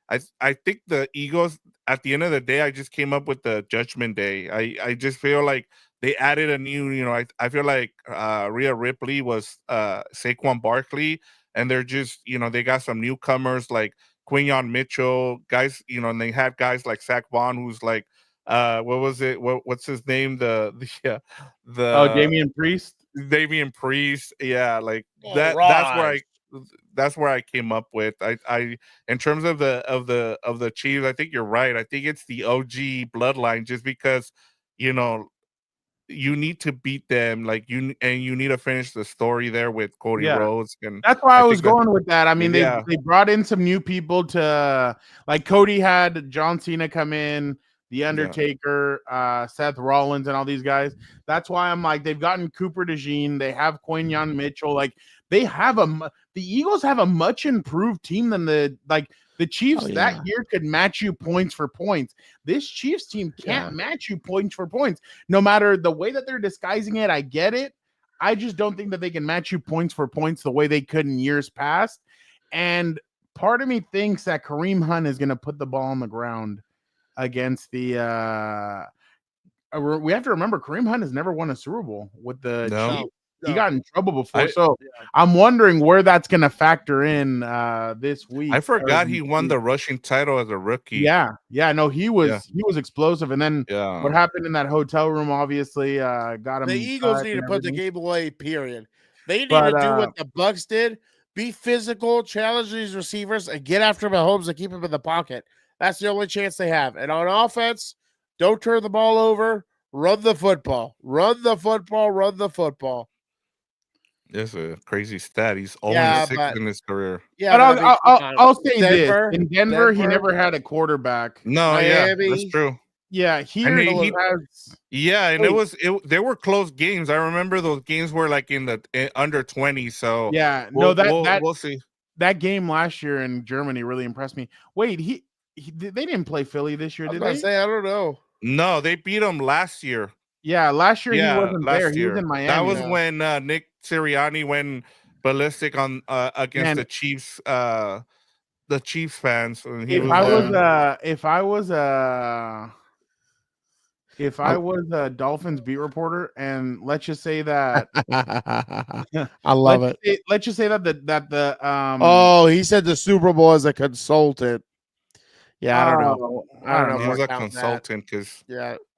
I think the Eagles, at the end of the day, I just came up with the Judgment Day. I just feel like they added a new, I feel like Rhea Ripley was Saquon Barkley, and they're just, they got some newcomers like Quinyon Mitchell, guys, and they had guys like Zach Vaughn, who's like, what was it? What's his name? Damian Priest. Damian Priest. Yeah, like Oh, that's where I came up with. I in terms of the Chiefs, I think you're right. I think it's the OG bloodline, just because you need to beat them, like you need to finish the story there with Cody Rhodes, and that's why I was think that- going with that. I mean, yeah. they brought in some new people to, like, Cody had John Cena come in, The Undertaker, Seth Rollins, and all these guys. That's why I'm like, they've gotten Cooper DeJean, they have Quinyon Mitchell, like they have the Eagles have a much improved team than the Chiefs that year could match you points for points. This Chiefs team can't match you points for points. No matter the way that they're disguising it, I get it. I just don't think that they can match you points for points the way they could in years past. And part of me thinks that Kareem Hunt is going to put the ball on the ground against the we have to remember Kareem Hunt has never won a Super Bowl with the Chiefs. He got in trouble before. I'm wondering where that's going to factor in this week. I forgot he won the rushing title as a rookie. Yeah. No, he was explosive. And then what happened in that hotel room obviously got him. The Eagles need to put the game away, period. They need to do what the Bucks did. Be physical, challenge these receivers, and get after Mahomes and keep him in the pocket. That's the only chance they have. And on offense, don't turn the ball over. Run the football. Run the football. Run the football. That's a crazy stat. He's 0-6 in his career. Yeah, but I'll say Denver, this. In Denver, he never had a quarterback. No, Miami, that's true. Yeah, here and they were close games. I remember those games were like in under 20. So yeah, we'll see. That game last year in Germany really impressed me. Wait, they didn't play Philly this year, did they? I don't know. No, they beat them last year. Yeah, last year he wasn't there. He was in Miami. That was when Nick Sirianni went ballistic on against the Chiefs. The Chiefs fans. If I was a Dolphins beat reporter, and let's just say that I love it. Let's just say that the he said the Super Bowl as a consultant. Yeah, I don't know. I don't know. He was a consultant because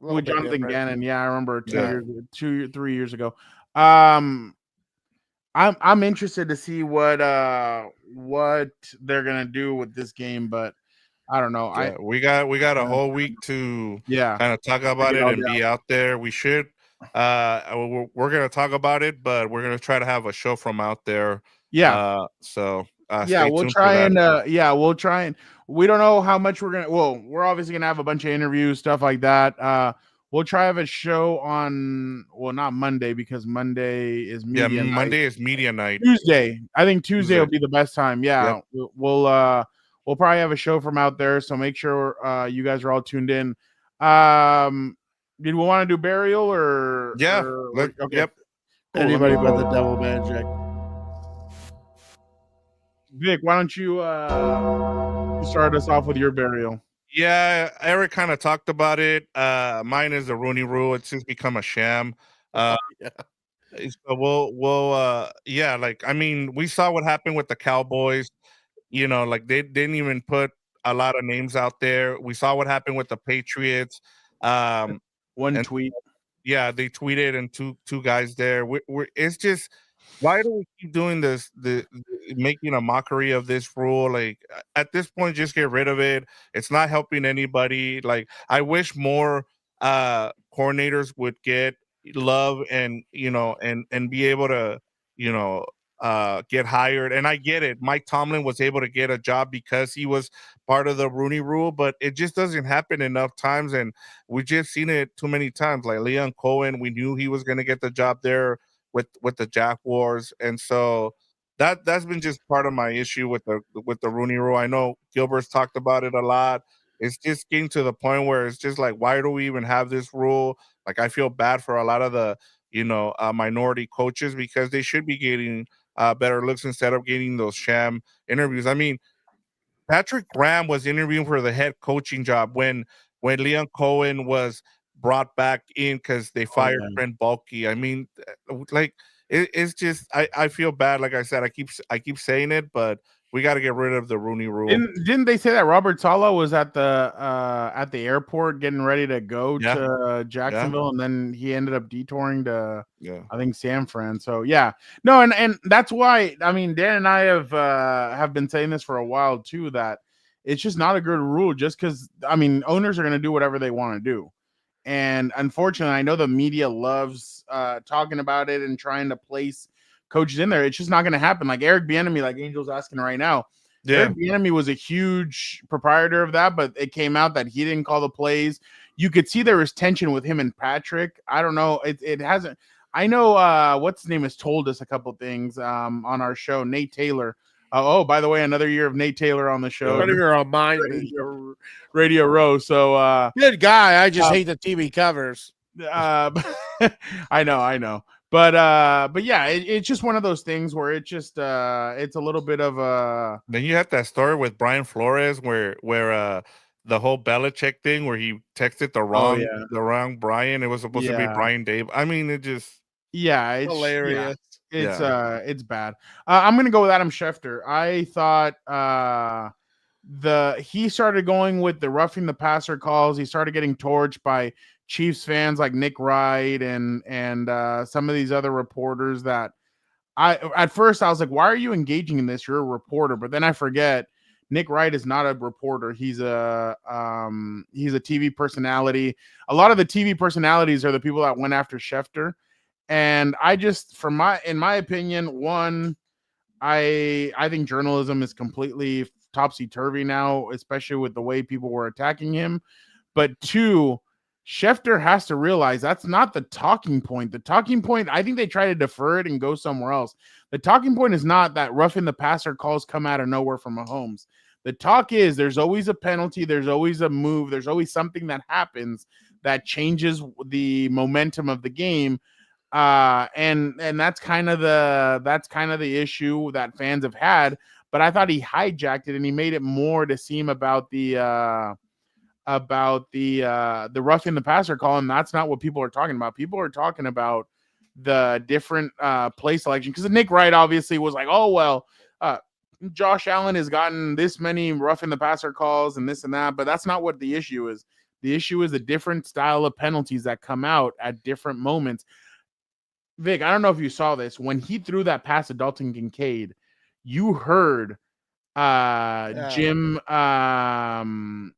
with Jonathan Gannon. Yeah, I remember 3 years ago. I'm interested to see what they're gonna do with this game, but I don't know. We got a whole week to kind of talk about it and be out there. We should. We're gonna talk about it, but we're gonna try to have a show from out there. Yeah. We'll try and we don't know how much we're gonna. Well, we're obviously gonna have a bunch of interviews, stuff like that. We'll try to have a show on, not Monday, because Monday is media night. Monday is media night. Tuesday, I think Tuesday will be the best time. Yeah, we'll probably have a show from out there. So make sure you guys are all tuned in. Did we want to do burial or? Okay. Yep. Cool. Anybody but the devil magic. Vic, why don't you start us off with your burial? Yeah, Eric kind of talked about it. Mine is the Rooney Rule. It's just become a sham. So we'll like, I mean, we saw what happened with the Cowboys. Like they didn't even put a lot of names out there. We saw what happened with the Patriots. One tweet. Yeah, they tweeted and two guys there. It's just, why do we keep doing this? Making a mockery of this rule. Like, at this point, just get rid of it. It's not helping anybody. Like, I wish more coordinators would get love and and be able to get hired. And I get it. Mike Tomlin was able to get a job because he was part of the Rooney Rule, but it just doesn't happen enough times, and we just seen it too many times. Like Leon Cohen, we knew he was going to get the job there with the Jaguars, and so that's been just part of my issue with the Rooney Rule. I know Gilbert's talked about it a lot. It's just getting to the point where it's just like, why do we even have this rule? Like, I feel bad for a lot of the minority coaches, because they should be getting better looks instead of getting those sham interviews. I mean, Patrick Graham was interviewing for the head coaching job when Leon Cohen was brought back in because they fired Brent Bulky. I mean, like, it's just, I feel bad. Like I said, I keep saying it, but we got to get rid of the Rooney Rule. Didn't they say that Robert Saleh was at the airport getting ready to go to Jacksonville, and then he ended up detouring to I think San Fran. So no, and that's why, I mean, Dan and I have been saying this for a while too, that it's just not a good rule, just because, I mean, owners are going to do whatever they want to do. And unfortunately, I know the media loves talking about it and trying to place coaches in there. It's just not going to happen. Like Eric Bieniemy, like Angel's asking right now. Yeah. Eric Bieniemy was a huge proprietor of that, but it came out that he didn't call the plays. You could see there was tension with him and Patrick. I don't know. It hasn't. I know what's his name has told us a couple things on our show. Nate Taylor. Oh, by the way, another year of Nate Taylor on the show. On mine, Radio Row. So good guy. I just hate the TV covers. I know. But yeah, it's just one of those things where it just it's a little bit of a. Then you have that story with Brian Flores where the whole Belichick thing where he texted the wrong Brian. It was supposed to be Brian Dave. I mean, it just it's hilarious. It's bad. I'm gonna go with Adam Schefter. I thought he started going with the roughing the passer calls. He started getting torched by Chiefs fans like Nick Wright and some of these other reporters that at first I was like, why are you engaging in this? You're a reporter. But then I forget Nick Wright is not a reporter. He's a TV personality. A lot of the TV personalities are the people that went after Schefter. And I just, in my opinion, one, I think journalism is completely topsy-turvy now, especially with the way people were attacking him. But two, Schefter has to realize that's not the talking point. The talking point, I think they try to defer it and go somewhere else. The talking point is not that roughing the passer calls come out of nowhere from Mahomes. The talk is there's always a penalty, there's always a move, there's always something that happens that changes the momentum of the game. And that's kind of the issue that fans have had. But I thought he hijacked it and he made it more to seem about the roughing the passer call, and that's not what people are talking about. People are talking about the different play selection, because Nick Wright obviously was like, oh well, Josh Allen has gotten this many roughing the passer calls and this and that, but that's not what the issue is. The issue is the different style of penalties that come out at different moments. Vic, I don't know if you saw this. When he threw that pass to Dalton Kincaid, you heard Jim Nantz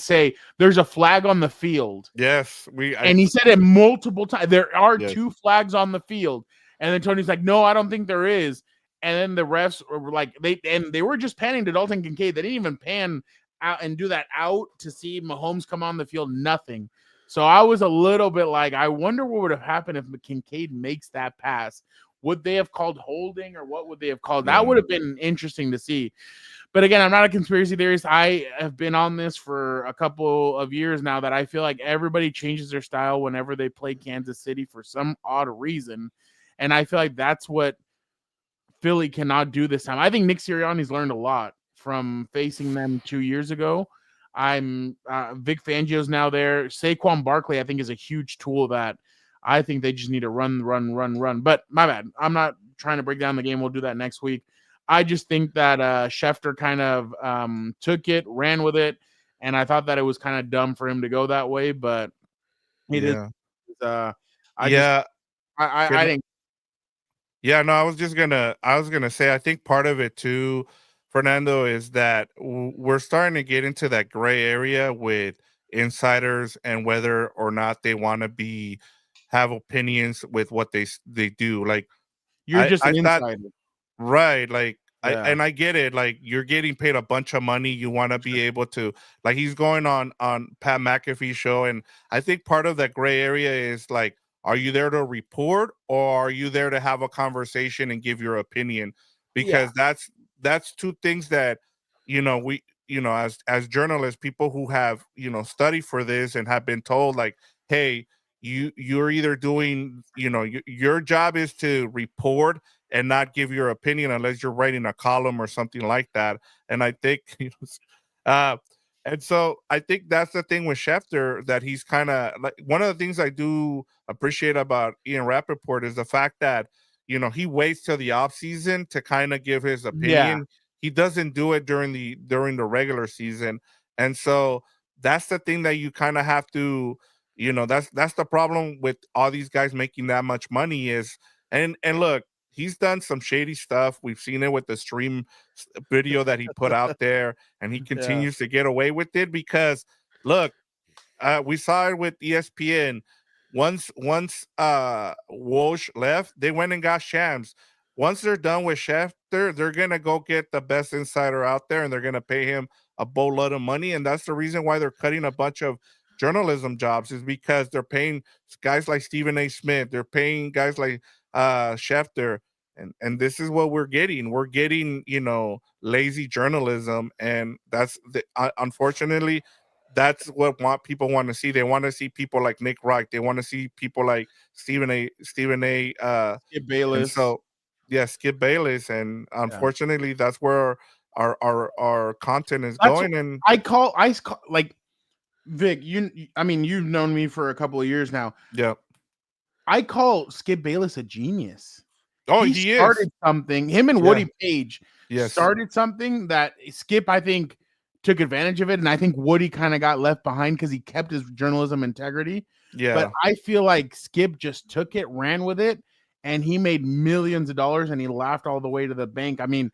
say there's a flag on the field. Yes, and he said it multiple times. There are two flags on the field, and then Tony's like, no, I don't think there is. And then the refs were like, they were just panning to Dalton Kincaid. They didn't even pan out and do that out to see Mahomes come on the field. Nothing. So I was a little bit like, I wonder what would have happened if Kincaid makes that pass. Would they have called holding, or what would they have called? That would have been interesting to see. But again, I'm not a conspiracy theorist. I have been on this for a couple of years now, that I feel like everybody changes their style whenever they play Kansas City for some odd reason. And I feel like that's what Philly cannot do this time. I think Nick Sirianni's learned a lot from facing them 2 years ago. Vic Fangio's now there. Saquon Barkley, I think, is a huge tool that I think they just need to run. But my bad. I'm not trying to break down the game. We'll do that next week. I just think that Schefter kind of took it, ran with it, and I thought that it was kind of dumb for him to go that way. But it is. Yeah. I think. Yeah, no, I was gonna say I think part of it too, Fernando, is that we're starting to get into that gray area with insiders and whether or not they want to have opinions with what they do. Like You're just an thought, insider. right? Like Yeah. I get it. Like you're getting paid a bunch of money. You want to be able to, like, he's going on Pat McAfee's show, and I think part of that gray area is like, are you there to report or are you there to have a conversation and give your opinion? Because that's two things that we as journalists, people who have studied for this and have been told like, hey, you're either doing your job is to report and not give your opinion unless you're writing a column or something like that. And I think and so I think that's the thing with Schefter, that he's kind of like, one of the things I do appreciate about Ian Rappaport is the fact that, he waits till the off season to kind of give his opinion. Yeah. He doesn't do it during the regular season. And so that's the thing that you kind of have to, that's the problem with all these guys making that much money is, and look, he's done some shady stuff. We've seen it with the stream video that he put out there, and he continues to get away with it because, look, we saw it with ESPN. Once Walsh left, they went and got Shams. Once they're done with Schefter, they're gonna go get the best insider out there, and they're gonna pay him a boatload of money. And that's the reason why they're cutting a bunch of journalism jobs, is because they're paying guys like Stephen A. Smith. They're paying guys like Schefter, and this is what we're getting. We're getting lazy journalism, and that's unfortunately that's what people want to see. They want to see people like Nick Wright. They want to see people like Stephen A. Skip Bayless. So Skip Bayless, and unfortunately that's where our content is going. And I call like Vic. You've known me for a couple of years now. Yeah. I call Skip Bayless a genius. Oh, he started is. something. Him and Woody Page Yes. started something that Skip, I think, took advantage of it, and I think Woody kind of got left behind because he kept his journalism integrity. Yeah. But I feel like Skip just took it, ran with it, and he made millions of dollars, and he laughed all the way to the bank. I mean,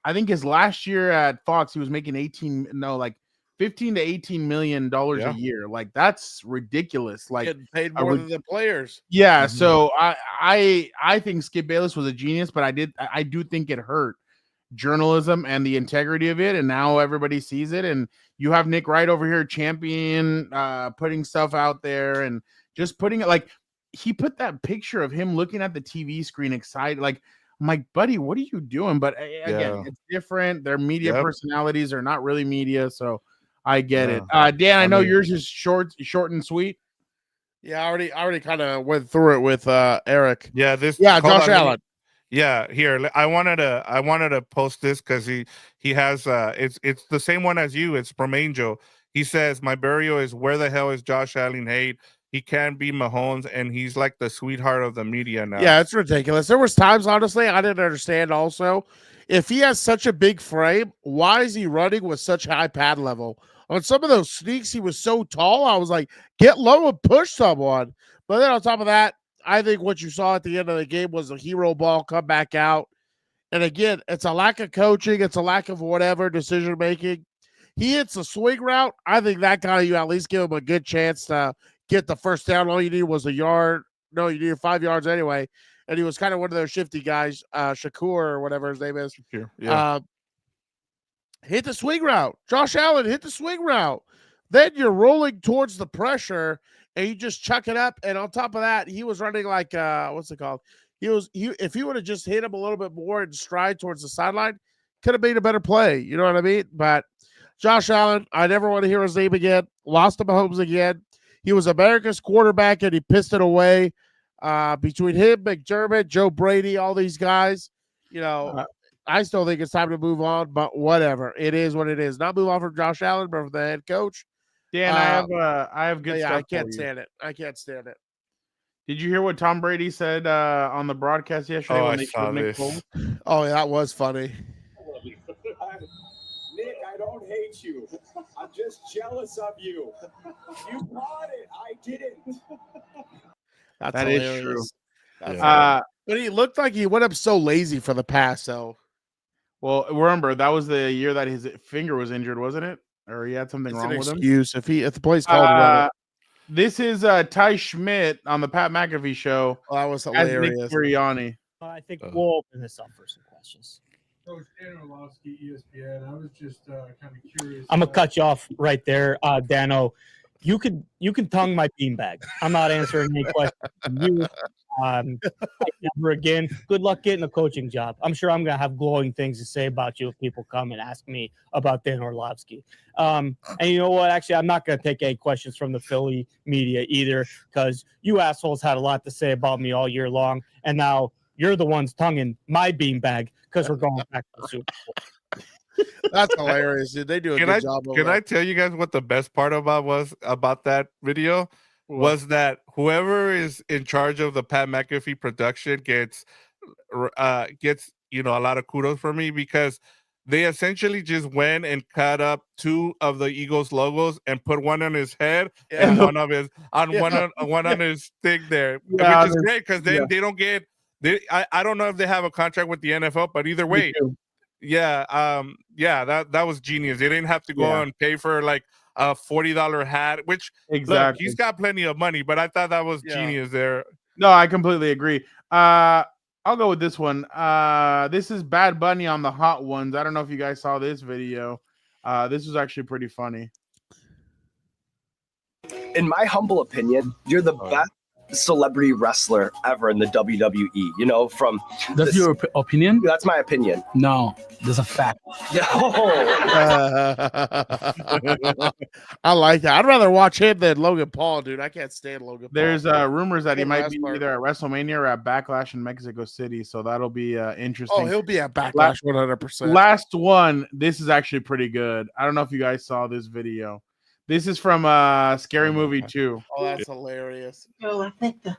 I think his last year at Fox, he was making 15 to 18 million dollars a year. Like, that's ridiculous. Like, getting paid more than the players. Yeah. So I think Skip Bayless was a genius, but I do think it hurt journalism and the integrity of it, and now everybody sees it. And you have Nick Wright over here champion putting stuff out there and just putting it, like, he put that picture of him looking at the TV screen excited, like, I'm like, buddy, what are you doing? But again, it's different. Their media personalities are not really media, so I get it. Dan, I know yours is short and sweet. Yeah, I already kind of went through it with Eric. Yeah, Josh Allen. Yeah, here I wanted to post this because he has it's the same one as you. It's from Angel. He says my burial is, where the hell is Josh Allen hate? He can't be Mahomes, and he's like the sweetheart of the media now. Yeah, it's ridiculous. There was times, honestly, I didn't understand also. If he has such a big frame, why is he running with such high pad level? On some of those sneaks, he was so tall, I was like, get low and push someone. But then on top of that, I think what you saw at the end of the game was a hero ball come back out. And again, it's a lack of coaching. It's a lack of whatever decision-making. He hits a swing route. I think that guy, you at least give him a good chance to get the first down. All you need was a yard. No, you needed 5 yards anyway. And he was kind of one of those shifty guys, Shakur or whatever his name is. Yeah. Hit the swing route. Josh Allen hit the swing route. Then you're rolling towards the pressure, and you just chuck it up. And on top of that, he was running like what's it called? If he would have just hit him a little bit more in stride towards the sideline, could have made a better play. You know what I mean? But Josh Allen, I never want to hear his name again. Lost to Mahomes again. He was America's quarterback, and he pissed it away. Between him, McDermott, Joe Brady, all these guys, I still think it's time to move on, but whatever. It is what it is. Not move on from Josh Allen, but from the head coach. Dan, I have good stuff. I can't stand it. I can't stand it. Did you hear what Tom Brady said on the broadcast yesterday? Oh, when I they saw showed Nick this. Foles? Oh, yeah, that was funny. Nick, I don't hate you. I'm just jealous of you. You bought it. I didn't. That's That hilarious. is true. That's but he looked like he went up so lazy for the pass, though. Well, remember that was the year that his finger was injured, wasn't it? Or he had something It's wrong an with him. excuse if the play's called. Run it. This is Ty Schmidt on the Pat McAfee show. Oh, that was as Nick hilarious. Sirianni. I think we'll open this up for some questions. Coach Dan Orlovsky, ESPN. I was just kind of curious. I'm gonna cut you off right there, Dano. You can tongue my beanbag. I'm not answering any questions from you. Never again. Good luck getting a coaching job. I'm sure I'm gonna have glowing things to say about you if people come and ask me about Dan Orlovsky. And you know what? Actually, I'm not gonna take any questions from the Philly media either, because you assholes had a lot to say about me all year long, and now you're the ones tonguing my beanbag because we're going back to the Super Bowl. That's hilarious, dude. They do a good job. Can I tell you guys what the best part about that video? Was that whoever is in charge of the Pat McAfee production gets a lot of kudos from me, because they essentially just went and cut up 2 of the Eagles logos and put one on his head and one on his thing there, which is great, because then they don't get. I don't know if they have a contract with the NFL, but either way, that was genius. They didn't have to go and pay for like a $40 hat, which look, he's got plenty of money, but I thought that was genius there. No, I completely agree. I'll go with this one. This is Bad Bunny on the Hot Ones. I don't know if you guys saw this video. This was actually pretty funny. In my humble opinion, you're the best celebrity wrestler ever in the WWE. You know, from that's your opinion. That's my opinion. No, there's a fact. I like that. I'd rather watch him than Logan Paul, dude. I can't stand Logan Paul. There's rumors that he might be either at WrestleMania or at Backlash in Mexico City, so that'll be interesting. Oh, he'll be at Backlash 100%. Last one. This is actually pretty good. I don't know if you guys saw this video. This is from Scary Movie 2. Oh, that's hilarious. Oh, I think the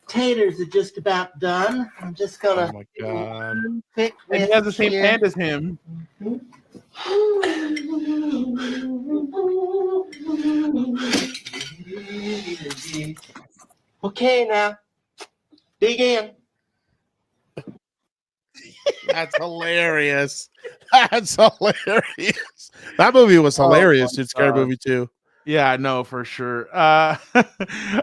taters are just about done. I'm just gonna. Oh my God! Pick and he has the same here. hand as him. Okay, now dig in. That's hilarious. That's hilarious. That movie was hilarious. Dude, Scary Movie 2. Yeah, no, for sure. All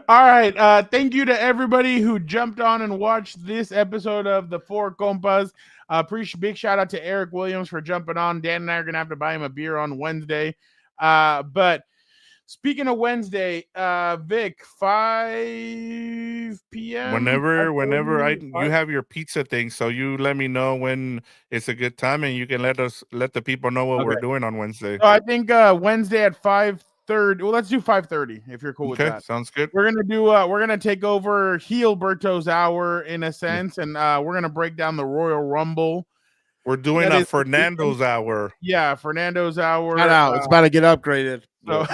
right. Thank you to everybody who jumped on and watched this episode of the Four Compas. Big shout out to Eric Williams for jumping on. Dan and I are going to have to buy him a beer on Wednesday. But speaking of Wednesday, Vic, 5 p.m. Whenever you have your pizza thing, so you let me know when it's a good time, and you can let the people know what we're doing on Wednesday. So I think Wednesday at 5:30. Well, let's do 5:30 if you're cool with that. Sounds good. We're gonna take over HEELberto's hour in a sense, and we're gonna break down the Royal Rumble. We're doing a Fernando's hour. Yeah, Fernando's hour. Not out. It's about to get upgraded. So,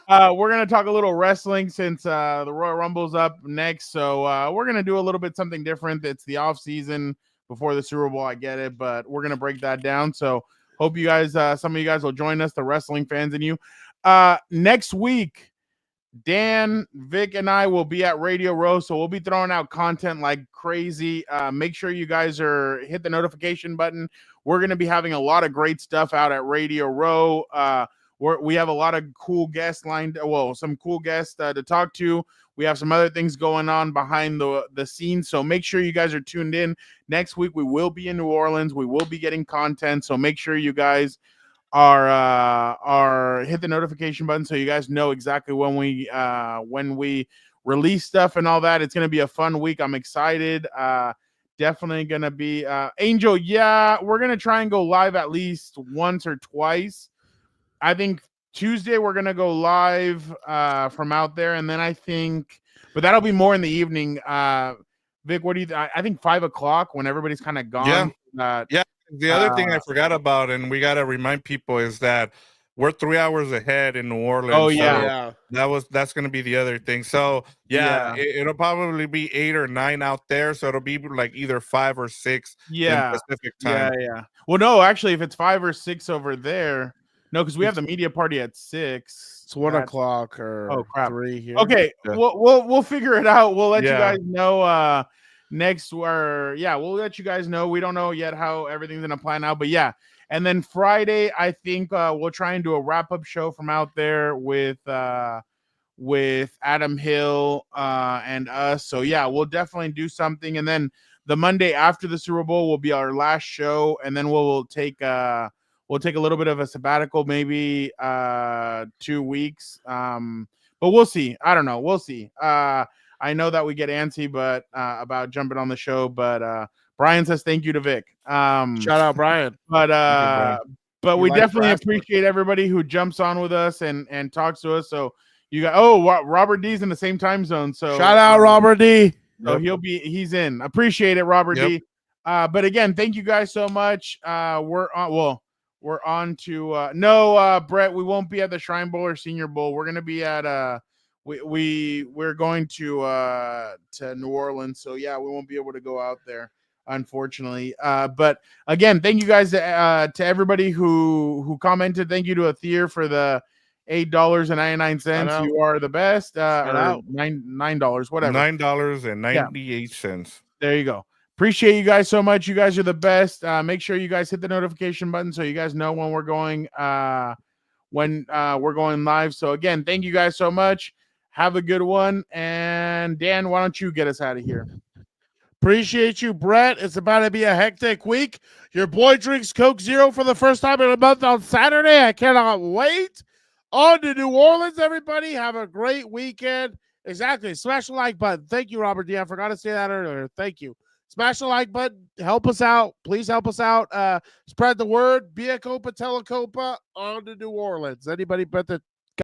we're gonna talk a little wrestling since the Royal Rumble's up next. So we're gonna do a little bit something different. It's the off season before the Super Bowl. I get it, but we're gonna break that down. So hope you guys, some of you guys will join us, the wrestling fans in you. Next week, Dan, Vic, and I will be at Radio Row, so we'll be throwing out content like crazy. Make sure you guys hit the notification button. We're going to be having a lot of great stuff out at Radio Row. We have a lot of cool guests some cool guests to talk to. We have some other things going on behind the scenes, so make sure you guys are tuned in. Next week, we will be in New Orleans. We will be getting content, so make sure you guys are hit the notification button so you guys know exactly when we release stuff and all that. It's going to be a fun week. I'm excited. Definitely going to be Angel. Yeah, we're going to try and go live at least once or twice. I think Tuesday we're going to go live from out there, and then I think, but that'll be more in the evening. Vic, what do you I think 5 o'clock when everybody's kind of gone. Yeah. The other thing I forgot about, and we got to remind people, is that we're 3 hours ahead in New Orleans. Oh, so yeah. that's going to be the other thing. So Yeah. it'll probably be 8 or 9 out there. So it'll be like either 5 or 6 in Pacific time. Yeah. Well, no, actually, if it's 5 or 6 over there, no, because we have the media party at 6. It's 1 o'clock or 3 here. Okay, we'll figure it out. We'll let you Yeah. guys know next. We'll let you guys know. We don't know yet how everything's gonna plan out, but yeah. And then Friday, I think we'll try and do a wrap-up show from out there with Adam Hill and us. So yeah, we'll definitely do something. And then the Monday after the Super Bowl will be our last show, and then we'll take a little bit of a sabbatical, maybe 2 weeks. But we'll see. I don't know. We'll see. I know that we get antsy, but about jumping on the show. But Brian says thank you to Vic. Shout out, Brian. But we like definitely Bradford. appreciate everybody who jumps on with us and talks to us. So you got Robert D's in the same time zone. So Shout out, Robert D. So he's in. Appreciate it, Robert D. But again, thank you guys so much. We're on to Brett, we won't be at the Shrine Bowl or Senior Bowl. We're gonna be at we're going to New Orleans. So yeah, we won't be able to go out there, unfortunately. But again, thank you guys to everybody who commented. Thank you to Athir for the $8.99. You are the best. Or $9, whatever. $9.98. There you go. Appreciate you guys so much. You guys are the best. Make sure you guys hit the notification button so you guys know when we're going live. So again, thank you guys so much. Have a good one. And Dan, why don't you get us out of here? Appreciate you, Brett. It's about to be a hectic week. Your boy drinks Coke Zero for the first time in a month on Saturday. I cannot wait. On to New Orleans, everybody. Have a great weekend. Exactly. Smash the like button. Thank you, Robert D. I forgot to say that earlier. Thank you. Smash the like button. Help us out. Please help us out. Spread the word. Be a Compa, tell a Compa. On to New Orleans. Anybody but the